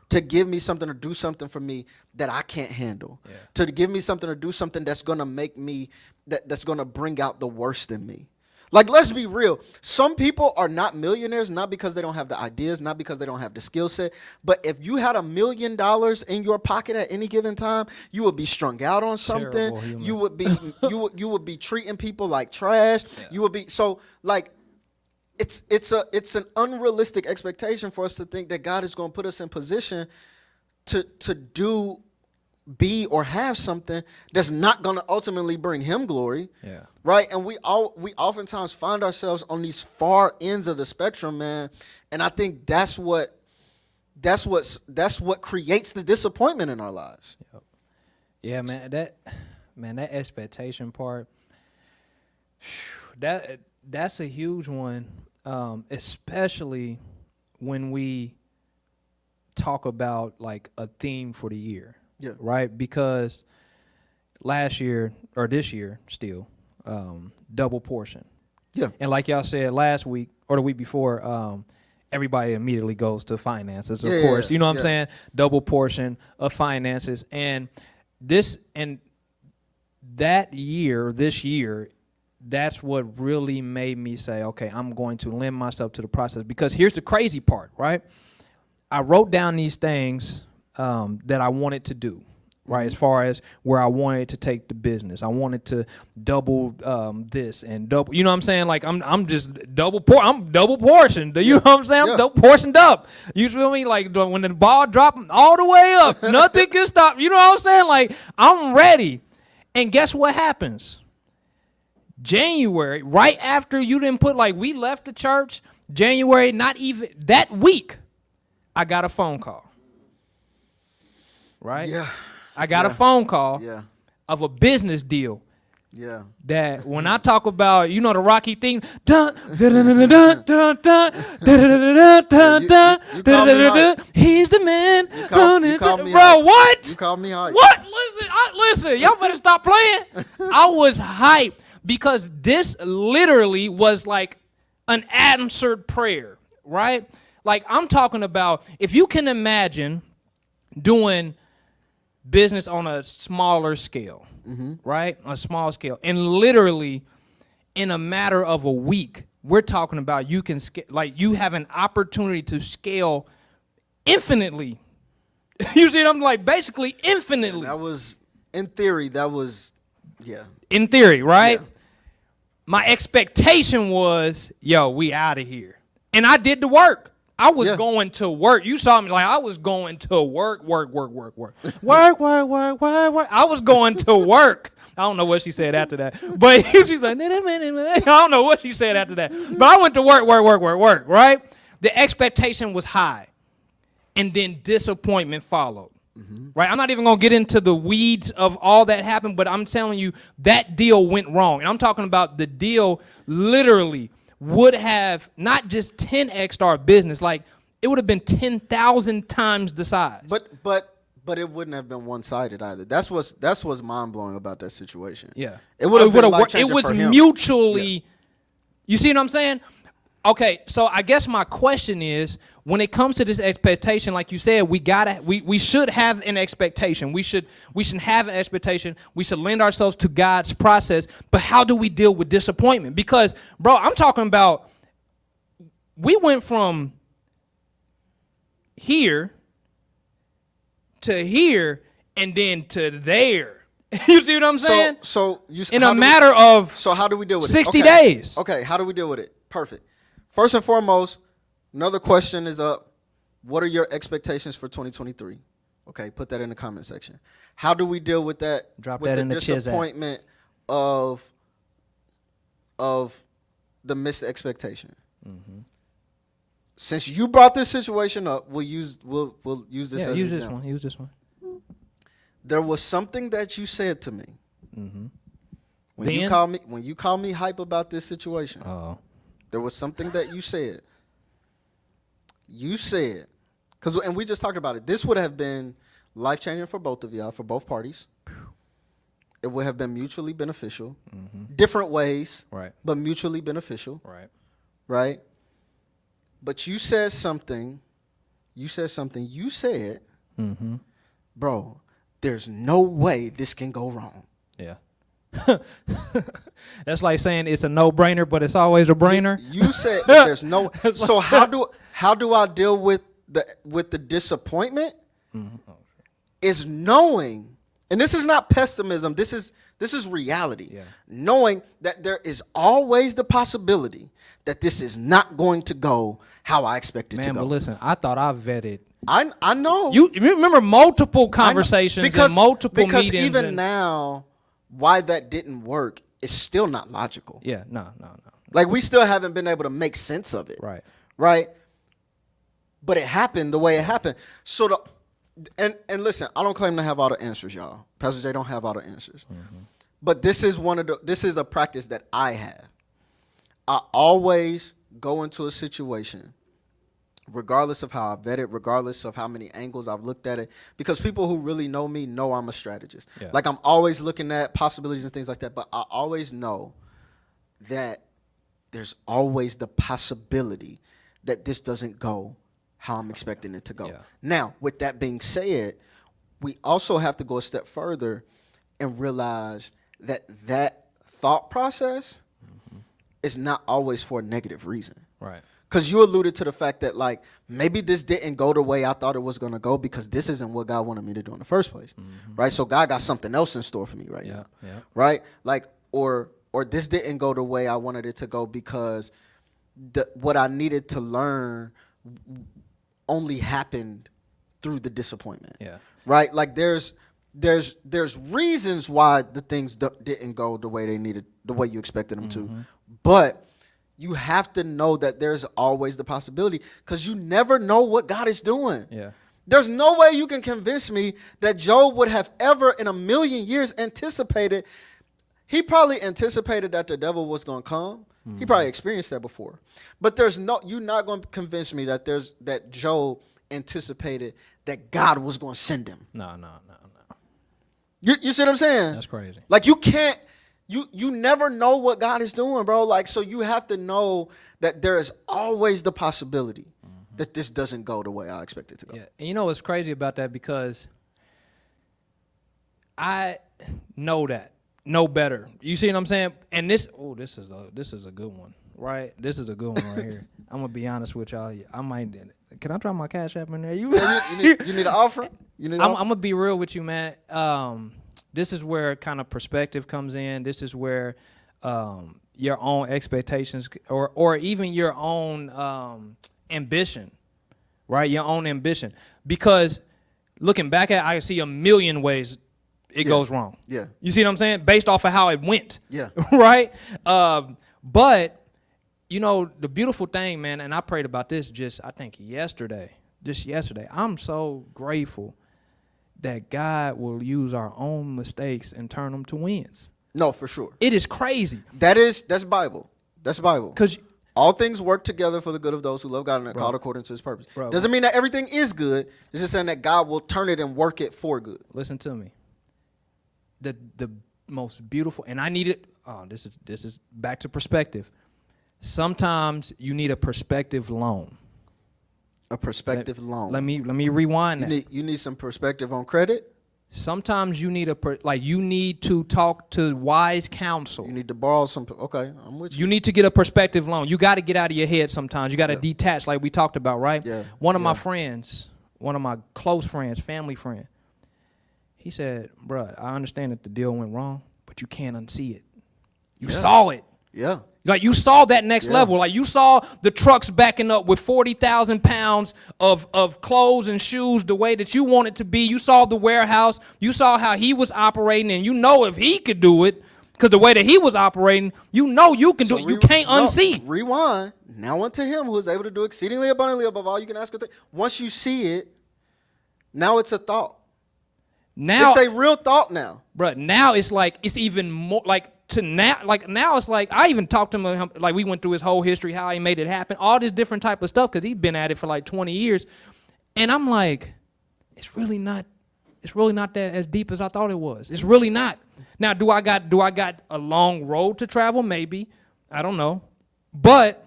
To give me something or do something for me that I can't handle. Yeah. To give me something or do something that's gonna make me, that's gonna bring out the worst in me. Like, let's be real. Some people are not millionaires, not because they don't have the ideas, not because they don't have the skill set. But if you had $1 million in your pocket at any given time, you would be strung out on something. You would be you would be treating people like trash. Yeah. You would be so like. It's an unrealistic expectation for us to think that God is going to put us in position to do, be, or have something that's not going to ultimately bring him glory. Yeah. Right? And we oftentimes find ourselves on these far ends of the spectrum, man. And I think that's what creates the disappointment in our lives. Yep. Yeah, man, that expectation part, that's a huge one. Especially when we talk about like a theme for the year. Yeah. Right? Because last year or this year still, double portion. Yeah. And like y'all said last week or the week before, everybody immediately goes to finances, of course. You know what I'm saying? Double portion of finances. And this year, that's what really made me say, okay, I'm going to lend myself to the process. Because here's the crazy part, right? I wrote down these things that I wanted to do, right? As far as where I wanted to take the business. I wanted to double this and double, you know what I'm saying? Like I'm just double portioned. You know what I'm saying? I'm double portioned up. You feel me? Like when the ball dropped all the way up, nothing can stop. You know what I'm saying? Like I'm ready. And guess what happens? January, right after you didn't put, like, we left the church, January, not even that week, I got a phone call. Right? Yeah. I got a phone call of a business deal. Yeah. That when I talk about, you know, the Rocky theme, dun dun dun dun dun dun dun dun dun dun. He's the man. You call me, bro. What? You call me hype. What? Listen. Y'all better stop playing. I was hyped. Because this literally was like an answered prayer, right? Like I'm talking about, if you can imagine doing business on a smaller scale, right? On a small scale. And literally in a matter of a week, we're talking about you can you have an opportunity to scale infinitely. You see what I'm like? Basically infinitely. That was, in theory, yeah. In theory, right? Yeah. My expectation was, yo, we out of here. And I did the work. I was going to work. You saw me like I was going to work. Work. I was going to work. I don't know what she said after that. But she's like, I don't know what she said after that. But I went to work, right? The expectation was high. and then disappointment followed. Right? I'm not even going to get into the weeds of all that happened, but I'm telling you that deal went wrong. And I'm talking about the deal literally would have not just 10x our business, like it would have been 10,000 times the size. But it wouldn't have been one-sided either. That's what's mind-blowing about that situation. Yeah. It would have been life-changing it was for him. mutually. Yeah. You see what I'm saying? Okay, so I guess my question is, when it comes to this expectation, like you said, we should have an expectation. We should have an expectation. We should lend ourselves to God's process. But how do we deal with disappointment? Because, bro, I'm talking about, we went from here to here and then to there. You see what I'm saying? So in a matter of so how do we deal with 60 it? days. Okay, how do we deal with it? Perfect. First and foremost, another question is up. What are your expectations for 2023? Okay, put that in the comment section. How do we deal with that? Drop with that the in the disappointment of the missed expectation. Since you brought this situation up, we'll use this as an example. Use this one. There was something that you said to me when you called me hype about this situation. Oh. There was something that you said. You said, and we just talked about it. This would have been life-changing for both of y'all, for both parties. It would have been mutually beneficial. Different ways, right? But mutually beneficial, right? Right? But you said something. You said, bro, there's no way this can go wrong. Yeah. That's like saying it's a no-brainer, but it's always a brainer. You said that there's no. So how do I deal with the disappointment? Is knowing, and this is not pessimism. This is reality. Yeah. Knowing that there is always the possibility that this is not going to go how I expect it to go. Man, but listen, I thought I vetted. I know. You remember multiple conversations and multiple meetings. Because even now, why that didn't work is still not logical. Yeah, no. Like, we still haven't been able to make sense of it. Right? But it happened the way it happened. So and listen, I don't claim to have all the answers, y'all. Pastor J don't have all the answers. But this is a practice that I have. I always go into a situation, regardless of how I vet it, regardless of how many angles I've looked at it, because people who really know me know I'm a strategist. Yeah. Like, I'm always looking at possibilities and things like that, but I always know that there's always the possibility that this doesn't go how I'm expecting it to go. Yeah. Now, with that being said, we also have to go a step further and realize that thought process is not always for a negative reason. Right. Because you alluded to the fact that, like, maybe this didn't go the way I thought it was going to go because this isn't what God wanted me to do in the first place. Right? So God got something else in store for me right now. Yeah. Right? Like, or this didn't go the way I wanted it to go because what I needed to learn only happened through the disappointment. Yeah. Right? Like, there's reasons why the things didn't go the way they needed, the way you expected them to. But you have to know that there's always the possibility, because you never know what God is doing. Yeah. There's no way you can convince me that Job would have ever in a million years anticipated. He probably anticipated that the devil was going to come. He probably experienced that before. But you're not going to convince me that Job anticipated that God was going to send him. No. You see what I'm saying? That's crazy. Like, you can't. You never know what God is doing, bro. Like, so you have to know that there is always the possibility that this doesn't go the way I expect it to go. Yeah, and you know what's crazy about that? Because I know better. You see what I'm saying? And this is a good one, right? This is a good one right here. I'm gonna be honest with y'all. Can I drop my Cash App in there? You need an offer? I'm gonna be real with you, man. This is where kind of perspective comes in. This is where your own expectations or even your own ambition, right? Your own ambition. Because looking back at it, I see a million ways it goes wrong. Yeah. You see what I'm saying? Based off of how it went. Yeah. Right? But, you know, the beautiful thing, man, and I prayed about this just, I think, yesterday. just yesterday. I'm so grateful that God will use our own mistakes and turn them to wins. No, for sure. It is crazy. That's Bible. That's Bible. Because all things work together for the good of those who love God and are called according to his purpose. Doesn't mean that everything is good. It's just saying that God will turn it and work it for good. listen to me. The most beautiful, and I need it. Oh, this is back to perspective. Sometimes you need a perspective loan. A perspective loan. Let me rewind that. You need some perspective on credit. Sometimes you need you need to talk to wise counsel. You need to borrow some. Okay, I'm with you. You need to get a perspective loan. You got to get out of your head sometimes. You got to detach, like we talked about, right? Yeah. One of my friends, one of my close friends, family friend, he said, "Bruh, I understand that the deal went wrong, but you can't unsee it. You saw it. Yeah. Like you saw that next level. Like you saw the trucks backing up with 40,000 pounds of clothes and shoes the way that you want it to be. You saw the warehouse. You saw how he was operating, and you know if he could do it, because the way that he was operating, you know you can do it. You can't unsee. Rewind. Now unto him who is able to do exceedingly abundantly above all you can ask or think. Once you see it, now it's a thought. Now it's a real thought now. Bruh, now it's like it's even more like now it's like I even talked to him, like we went through his whole history, how he made it happen, all this different type of stuff, because he's been at it for like 20 years. And I'm like, it's really not that as deep as I thought it was. It's really not. Now, do I got a long road to travel? Maybe. I don't know. But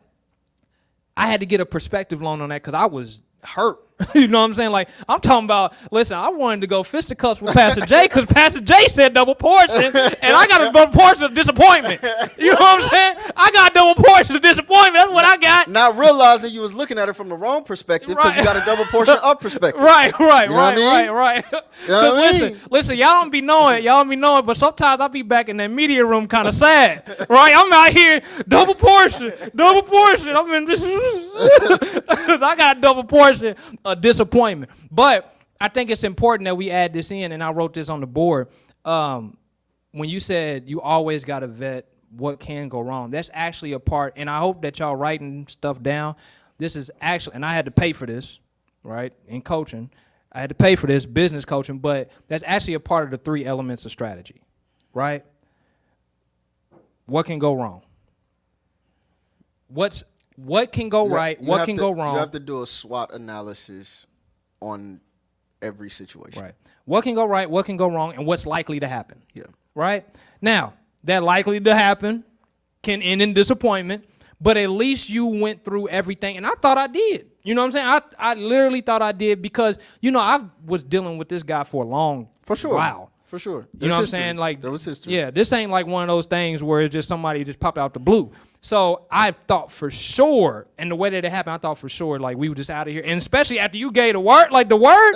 I had to get a perspective loan on that because I was hurt. You know what I'm saying? Like, I'm talking about, listen, I wanted to go fisticuffs with Pastor J because Pastor J said double portion, and I got a double portion of disappointment. You know what I'm saying? I got double portion of disappointment. That's what I got. Not realizing you was looking at it from the wrong perspective because you got a double portion of perspective. Right. You know what I mean? Listen, y'all don't be knowing, but sometimes I be back in that media room kind of sad, right? I'm out here, double portion. I'm in this, I got a double portion of disappointment. But I think it's important that we add this in, and I wrote this on the board. When you said you always got to vet what can go wrong, that's actually a part, and I hope that y'all writing stuff down. This is actually, and I had to pay for this, right, in coaching. I had to pay for this, business coaching, but that's actually a part of the 3 elements of strategy, right? What can go wrong? What can go right? What can go wrong? You have to do a SWOT analysis on every situation. Right. What can go right? What can go wrong? And what's likely to happen? Yeah. Right? Now, that likely to happen can end in disappointment, but at least you went through everything. And I thought I did. You know what I'm saying? I literally thought I did because, I was dealing with this guy for a long while. For sure. You know what I'm saying? Like, there was history. Yeah, this ain't like one of those things where it's just somebody just popped out the blue. So I thought for sure, and the way that it happened, I thought for sure, like we were just out of here. And especially after you gave the word, like the word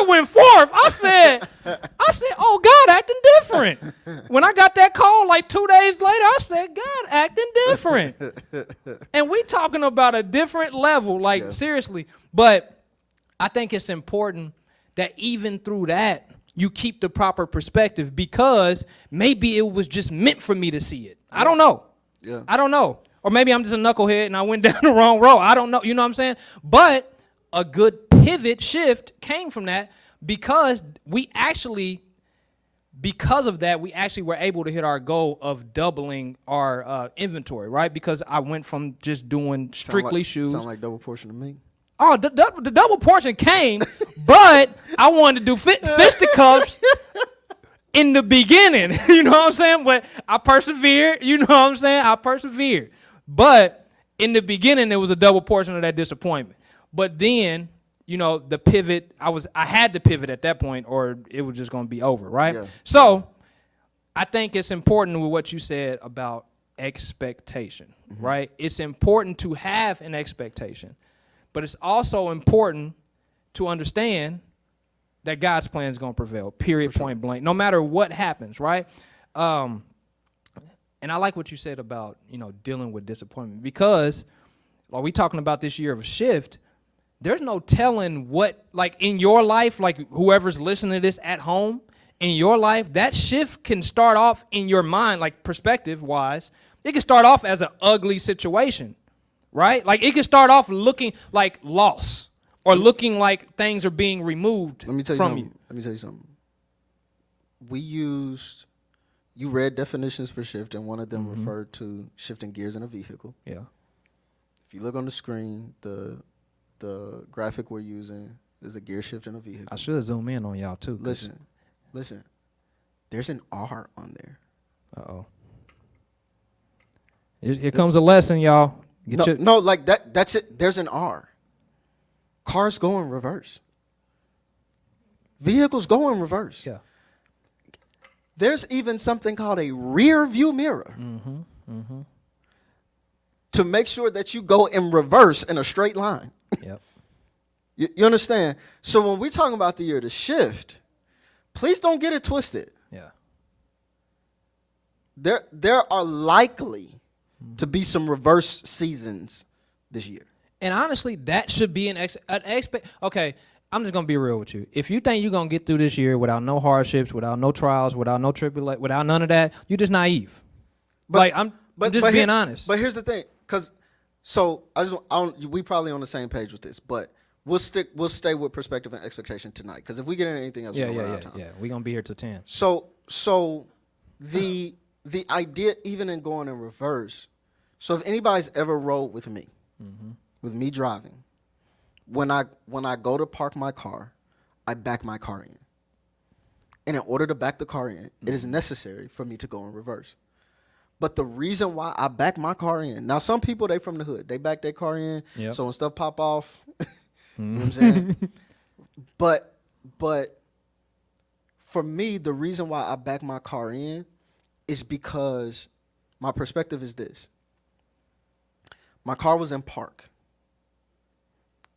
went forth. I said, oh, God acting different. When I got that call like 2 days later, I said, God acting different. And we talking about a different level, like seriously. But I think it's important that even through that, you keep the proper perspective because maybe it was just meant for me to see it. I don't know. Yeah. I don't know. Or maybe I'm just a knucklehead and I went down the wrong road. I don't know. You know what I'm saying? But a good pivot shift came from that because of that, we actually were able to hit our goal of doubling our inventory, right? Because I went from just doing strictly shoes. Sound like double portion to me. Oh, the double portion came, but I wanted to do fisticuffs in the beginning. You know what I'm saying? But I persevered. You know what I'm saying? I persevered. But in the beginning, there was a double portion of that disappointment. But then, the pivot, I had to pivot at that point or it was just going to be over, right? Yeah. So I think it's important with what you said about expectation, right? It's important to have an expectation. But it's also important to understand that God's plan is going to prevail, period, point blank, no matter what happens, right? And I like what you said about, dealing with disappointment because while we talking about this year of a shift, there's no telling what, like in your life, like whoever's listening to this at home, in your life, that shift can start off in your mind, like perspective-wise. It can start off as an ugly situation. Right? Like it can start off looking like loss. or looking like things are being removed Let me tell you from something. you. Let me tell you something. You read definitions for shift, and one of them referred to shifting gears in a vehicle. Yeah. If you look on the screen, the graphic we're using is a gear shift in a vehicle. I should zoom in on y'all too. Listen. There's an R on there. Uh-oh. Here comes a lesson, y'all. No, like that. That's it. There's an R. Cars go in reverse. Vehicles go in reverse. Yeah. There's even something called a rear view mirror to make sure that you go in reverse in a straight line. Yep. You understand? So when we're talking about the year to shift, please don't get it twisted. Yeah. There are likely to be some reverse seasons this year. And honestly, that should be an expect. Okay, I'm just gonna be real with you. If you think you're gonna get through this year without no hardships, without no trials, without no tribulation, without none of that, you're just naive. I'm just being honest. But here's the thing, we probably on the same page with this, but we'll stay with perspective and expectation tonight. Because if we get into anything else, we're gonna run out of time. Yeah. We're gonna be here till 10. So the idea, even in going in reverse. So if anybody's ever rode with me, with me driving, when I go to park my car, I back my car in. And in order to back the car in, it is necessary for me to go in reverse. But the reason why I back my car in, now some people, they from the hood, they back their car in, Yep. so when stuff pop off, you know what I'm saying? But for me, the reason why I back my car in is because my perspective is this. My car was in park.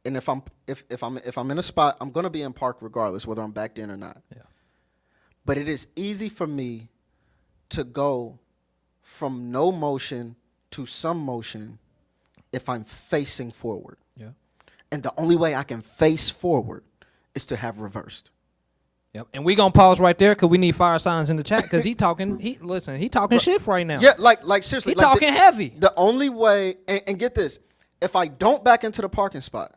And if I'm in a spot, I'm gonna be in park regardless, whether I'm backed in or not. Yeah. But it is easy for me to go from no motion to some motion if I'm facing forward. Yeah. And the only way I can face forward is to have reversed. Yep. And we gonna pause right there because we need fire signs in the chat because he talking shift right now. Yeah, like seriously. He talking heavy. The only way, and get this, if I don't back into the parking spot,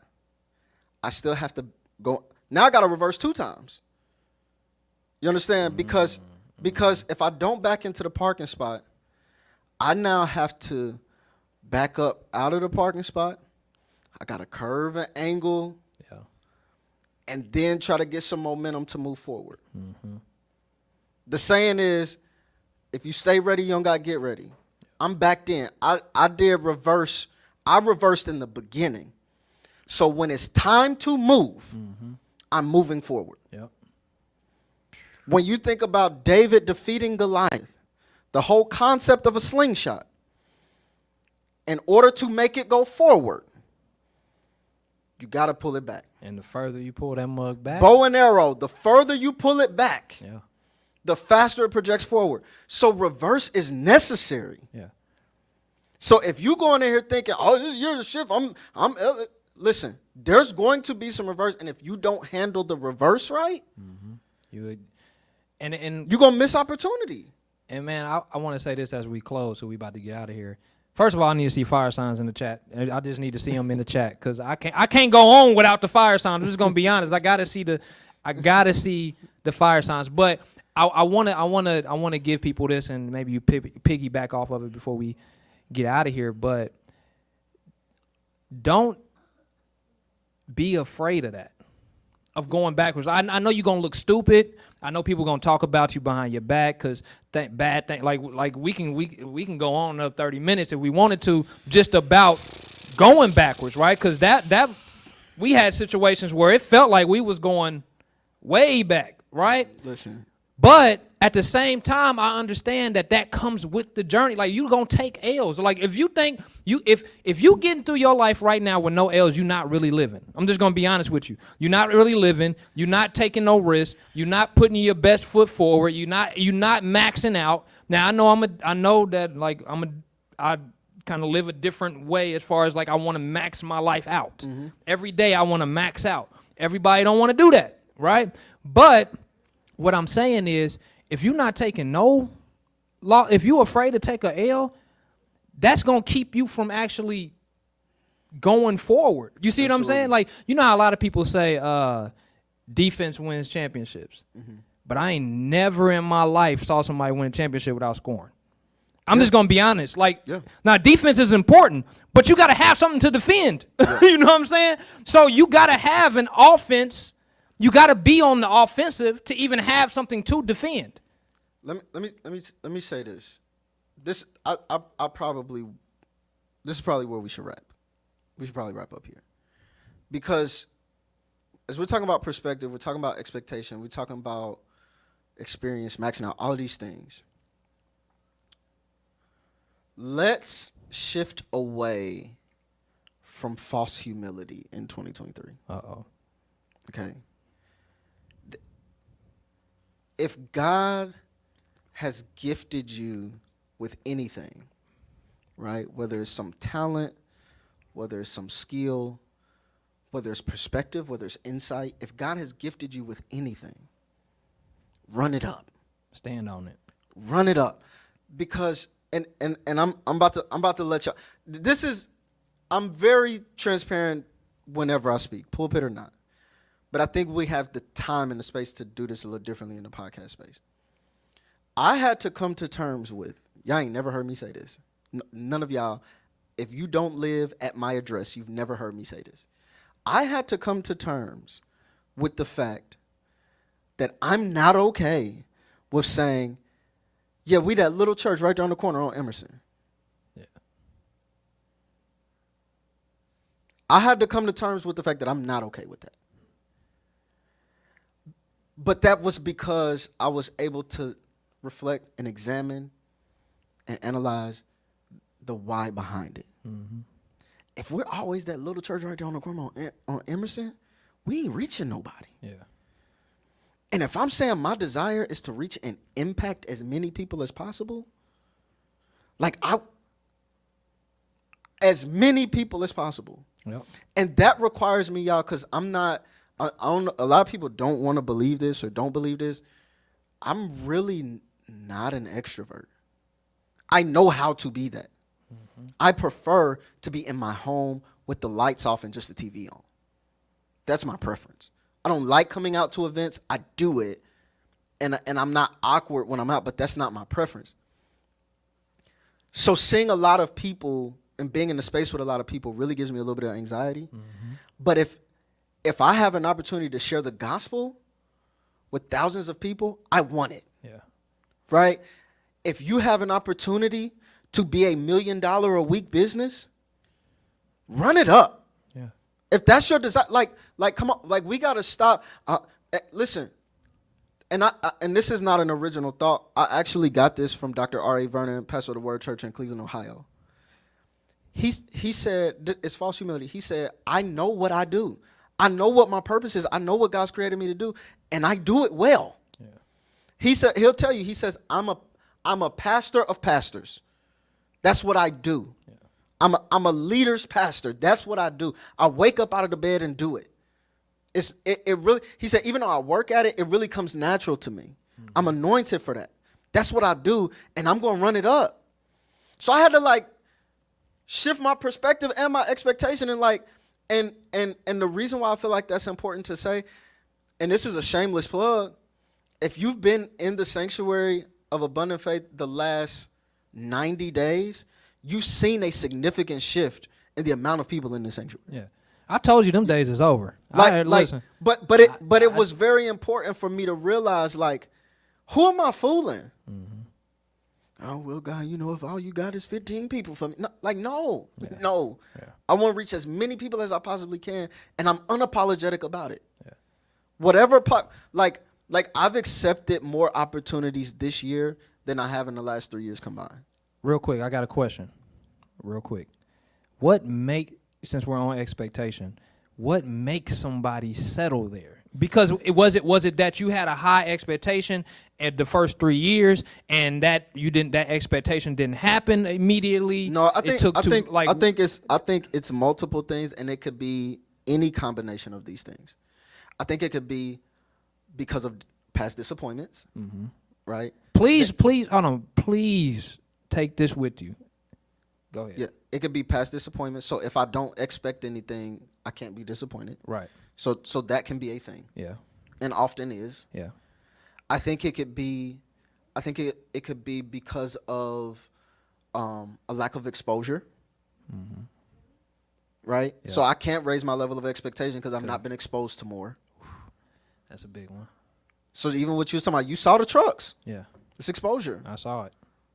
I still have to go. Now I got to reverse 2 times. You understand? Because if I don't back into the parking spot, I now have to back up out of the parking spot. I got to curve an angle. Yeah. And then try to get some momentum to move forward. The saying is, if you stay ready, you don't got to get ready. I'm backed in. I did reverse. I reversed in the beginning. So when it's time to move, I'm moving forward. Yep. When you think about David defeating Goliath, the whole concept of a slingshot, in order to make it go forward, you got to pull it back. And the further you pull that mug back, Bow and arrow, the further you pull it back, yeah, the faster it projects forward. So reverse is necessary. yeah, So if you going in here thinking, oh, this year to shift, listen, there's going to be some reverse, and if you don't handle the reverse right, you would, and you're gonna miss opportunity. And man, I want to say this as we close, so we about to get out of here. First of all, I need to see fire signs in the chat. I just need to see them in the chat because I can't go on without the fire signs. I'm just gonna be honest. I gotta see the fire signs. But I wanna give people this, and maybe you piggyback off of it before we get out of here. But don't be afraid of that, of going backwards. I know you're gonna look stupid. I know people gonna talk about you behind your back because bad thing. Like we can go on another 30 minutes if we wanted to, just about going backwards, right? Because that we had situations where it felt like we was going way back, right? Listen. But at the same time, I understand that comes with the journey. Like, you gonna take L's. Like, if you think if you getting through your life right now with no L's, you're not really living. I'm just gonna be honest with you. You're not really living. You're not taking no risks. You're not putting your best foot forward. You're not maxing out. Now I know that like I kind of live a different way as far as like I want to max my life out. Every day I want to max out. Everybody don't want to do that, right? But what I'm saying is, if you're not taking if you're afraid to take a L, that's going to keep you from actually going forward. You see what I'm saying? Absolutely. Like, you know how a lot of people say defense wins championships. But I ain't never in my life saw somebody win a championship without scoring. I'm just going to be honest. Like, now defense is important, but you got to have something to defend. You know what I'm saying? So you got to have an offense. You got to be on the offensive to even have something to defend. Let me say this. This is probably where we should wrap. We should probably wrap up here. Because as we're talking about perspective, we're talking about expectation, we're talking about experience, maxing out, all of these things. Let's shift away from false humility in 2023. Uh-oh. Okay. If God has gifted you with anything, right, whether it's some talent, whether it's some skill, whether it's perspective, whether it's insight, if God has gifted you with anything, run it up. Stand on it. Run it up. Because and I'm about to let y'all, I'm very transparent whenever I speak, pulpit or not. But I think we have the time and the space to do this a little differently in the podcast space. I had to come to terms with, y'all ain't never heard me say this. None of y'all, if you don't live at my address, you've never heard me say this. I had to come to terms with the fact that I'm not okay with saying, yeah, we that little church right down the corner on Emerson. Yeah. I had to come to terms with the fact that I'm not okay with that. But that was because I was able to reflect and examine and analyze the why behind it. Mm-hmm. If we're always that little church right down the corner on Emerson, we ain't reaching nobody. Yeah. And if I'm saying my desire is to reach and impact as many people as possible, as many people as possible. Yep. And that requires me, y'all, because I don't, a lot of people don't want to believe this or don't believe this. I'm really not an extrovert. I know how to be that. Mm-hmm. I prefer to be in my home with the lights off and just the TV on. That's my preference. I don't like coming out to events. I do it, and I'm not awkward when I'm out, but that's not my preference. So seeing a lot of people and being in the space with a lot of people really gives me a little bit of anxiety. Mm-hmm. But if I have an opportunity to share the gospel with thousands of people, I want it. Yeah. Right? If you have an opportunity to be $1 million a week business, run it up. Yeah. If that's your desire, like, come on, like, we got to stop. Listen, and this is not an original thought. I actually got this from Dr. R.A. Vernon, pastor of the Word Church in Cleveland, Ohio. He said, it's false humility. He said, I know what I do. I know what my purpose is. I know what God's created me to do, and I do it well. Yeah. He said, he'll tell you, he says, I'm a pastor of pastors. That's what I do. Yeah. I'm a leader's pastor. That's what I do. I wake up out of the bed and do it. It really, he said, even though I work at it, it really comes natural to me. Mm-hmm. I'm anointed for that. That's what I do, and I'm going to run it up. So I had to shift my perspective and my expectation and the reason why I feel like that's important to say, and this is a shameless plug, if you've been in the sanctuary of Abundant Faith the last 90 days, you've seen a significant shift in the amount of people in the sanctuary. Yeah. I told you them days is over. Listen. But it was very important for me to realize, who am I fooling? Mm-hmm. Oh, well, God, if all you got is 15 people for me. No. Yeah. I want to reach as many people as I possibly can, and I'm unapologetic about it. Yeah. Whatever, I've accepted more opportunities this year than I have in the last 3 years combined. Real quick, I got a question. Real quick. Since we're on expectation, what makes somebody settle there? Because was it that you had a high expectation at the first 3 years and that expectation didn't happen immediately? No, I think it's multiple things, and it could be any combination of these things. I think it could be because of past disappointments, mm-hmm. right? Please take this with you. Go ahead. Yeah, it could be past disappointment. So if I don't expect anything, I can't be disappointed. Right. So that can be a thing. Yeah. And often is. Yeah. I think it could be because of a lack of exposure. Mm-hmm. Right? Yeah. So I can't raise my level of expectation because I've not been exposed to more. That's a big one. So even what you were talking about, you saw the trucks. Yeah. It's exposure. I saw it.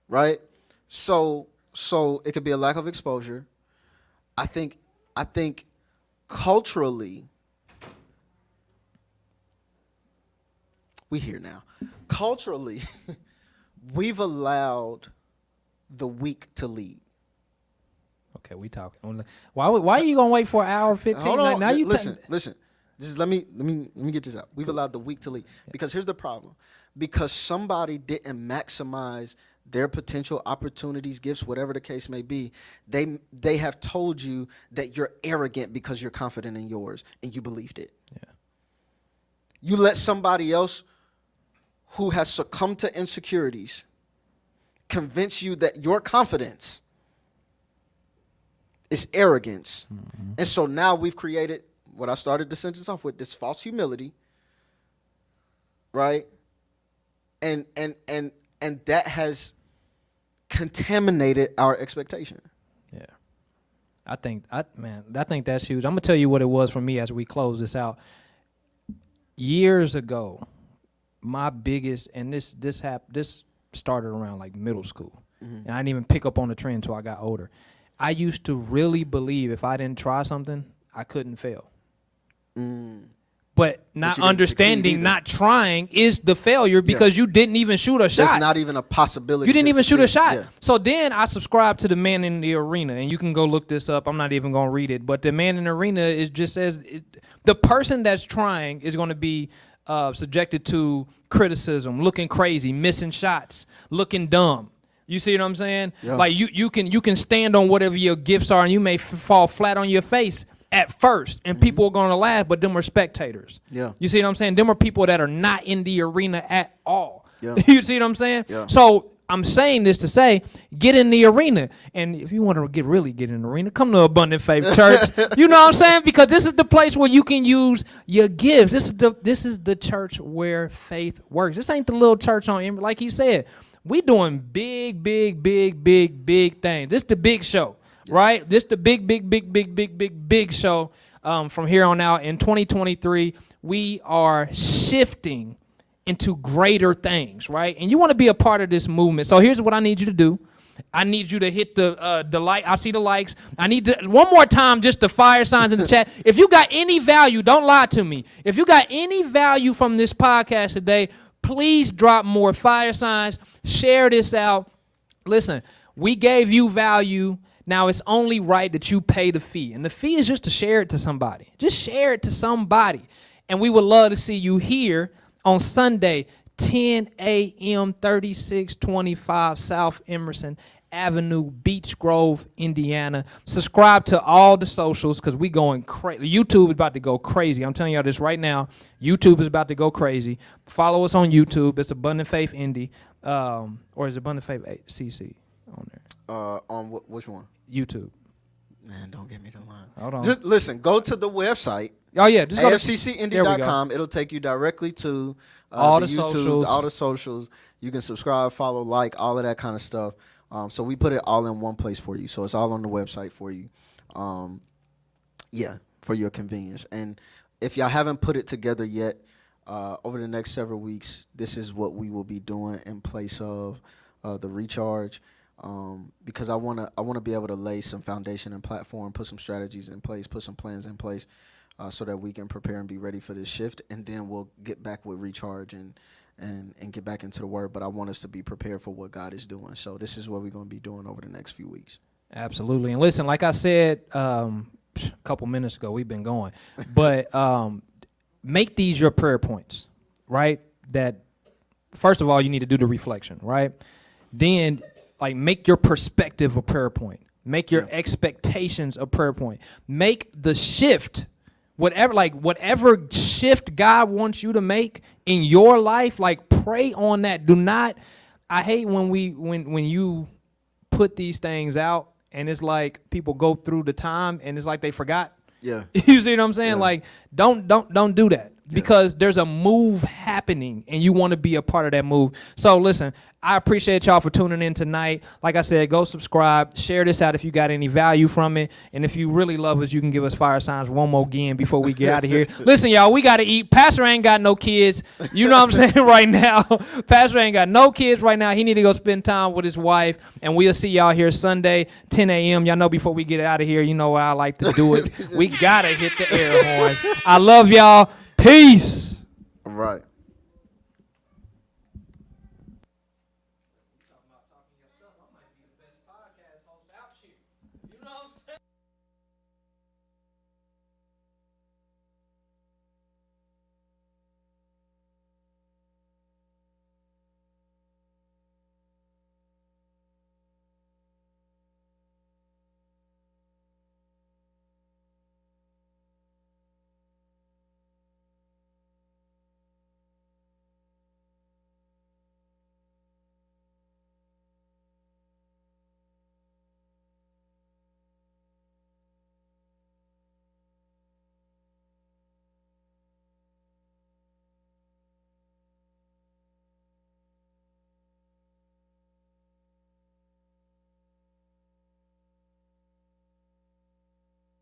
Right? So it could be a lack of exposure. I think culturally, we here now. Culturally, we've allowed the weak to lead. Okay, we talking. Why are you gonna wait for an hour 15? Hold on. Now you listen. Just let me get this out. We've allowed the weak to lead because here's the problem. Because somebody didn't maximize their potential opportunities, gifts, whatever the case may be, they have told you that you're arrogant because you're confident in yours and you believed it. Yeah. You let somebody else who has succumbed to insecurities convince you that your confidence is arrogance. Mm-hmm. And so now we've created what I started the sentence off with, this false humility, right? And that has contaminated our expectation. Yeah. I think that's huge. I'm gonna tell you what it was for me as we close this out. Years ago, my biggest, and this started around like middle school, and I didn't even pick up on the trend until I got older. I used to really believe if I didn't try something, I couldn't fail. But not understanding, not trying is the failure because you didn't even shoot a shot. There's not even a possibility. You didn't even shoot a shot. Yeah. So then I subscribed to the Man in the Arena, and you can go look this up. I'm not even going to read it. But the Man in the Arena is just says the person that's trying is going to be subjected to criticism, looking crazy, missing shots, looking dumb. You see what I'm saying? Yeah. Like you can stand on whatever your gifts are, and you may fall flat on your face at first, and people are going to laugh, but them are spectators. Yeah. You see what I'm saying? Them are people that are not in the arena at all. Yeah. You see what I'm saying? Yeah. So I'm saying this to say, get in the arena. And if you want to really get in the arena, come to Abundant Faith Church. You know what I'm saying? Because this is the place where you can use your gifts. This is the church where faith works. This ain't the little church on, like he said. We doing big things. This the big show. Right? This the big show from here on out. In 2023, we are shifting into greater things, right? And you want to be a part of this movement. So here's what I need you to do. I need you to hit the like. I see the likes. I need to, one more time, just the fire signs in the chat. If you got any value, don't lie to me. If you got any value from this podcast today, please drop more fire signs. Share this out. Listen, we gave you value. Now, it's only right that you pay the fee. And the fee is just to share it to somebody. Just share it to somebody. And we would love to see you here on Sunday, 10 a.m., 3625 South Emerson Avenue, Beach Grove, Indiana. Subscribe to all the socials because we going crazy. YouTube is about to go crazy. I'm telling y'all this right now. YouTube is about to go crazy. Follow us on YouTube. It's Abundant Faith Indy. Or is it Abundant Faith CC on there? On which one? YouTube. Man, don't give me the line. Hold on. Just listen, go to the website. Oh, yeah. Just AFCCindy.com. It'll take you directly to all the YouTube, socials. all the socials. You can subscribe, follow, like, all of that kind of stuff. So we put it all in one place for you. So it's all on the website for you. For your convenience. And if y'all haven't put it together yet, over the next several weeks, this is what we will be doing in place of the recharge. Because I wanna be able to lay some foundation and platform, put some strategies in place, put some plans in place, so that we can prepare and be ready for this shift, and then we'll get back with recharge and get back into the word. But I want us to be prepared for what God is doing. So this is what we're going to be doing over the next few weeks. Absolutely. And listen, like I said a couple minutes ago, we've been going, but make these your prayer points, right? That first of all, you need to do the reflection, right? Then like make your perspective a prayer point. Make your expectations a prayer point. Make the shift, whatever shift God wants you to make in your life, like pray on that. Do not, I hate when you put these things out and it's like people go through the time, and it's like they forgot. Yeah. You see what I'm saying? Yeah. Like, don't do that, because there's a move happening, and you want to be a part of that move. So listen, I appreciate y'all for tuning in tonight. Like I said, go subscribe, share this out if you got any value from it, and if you really love us, you can give us fire signs one more again before we get out of here. Listen, y'all, we got to eat. Pastor ain't got no kids. You know what I'm saying right now. Pastor ain't got no kids right now. He need to go spend time with his wife, and we'll see y'all here Sunday, 10 a.m. Y'all know before we get out of here, you know how I like to do it. We got to hit the air horns. I love y'all. Peace. All right.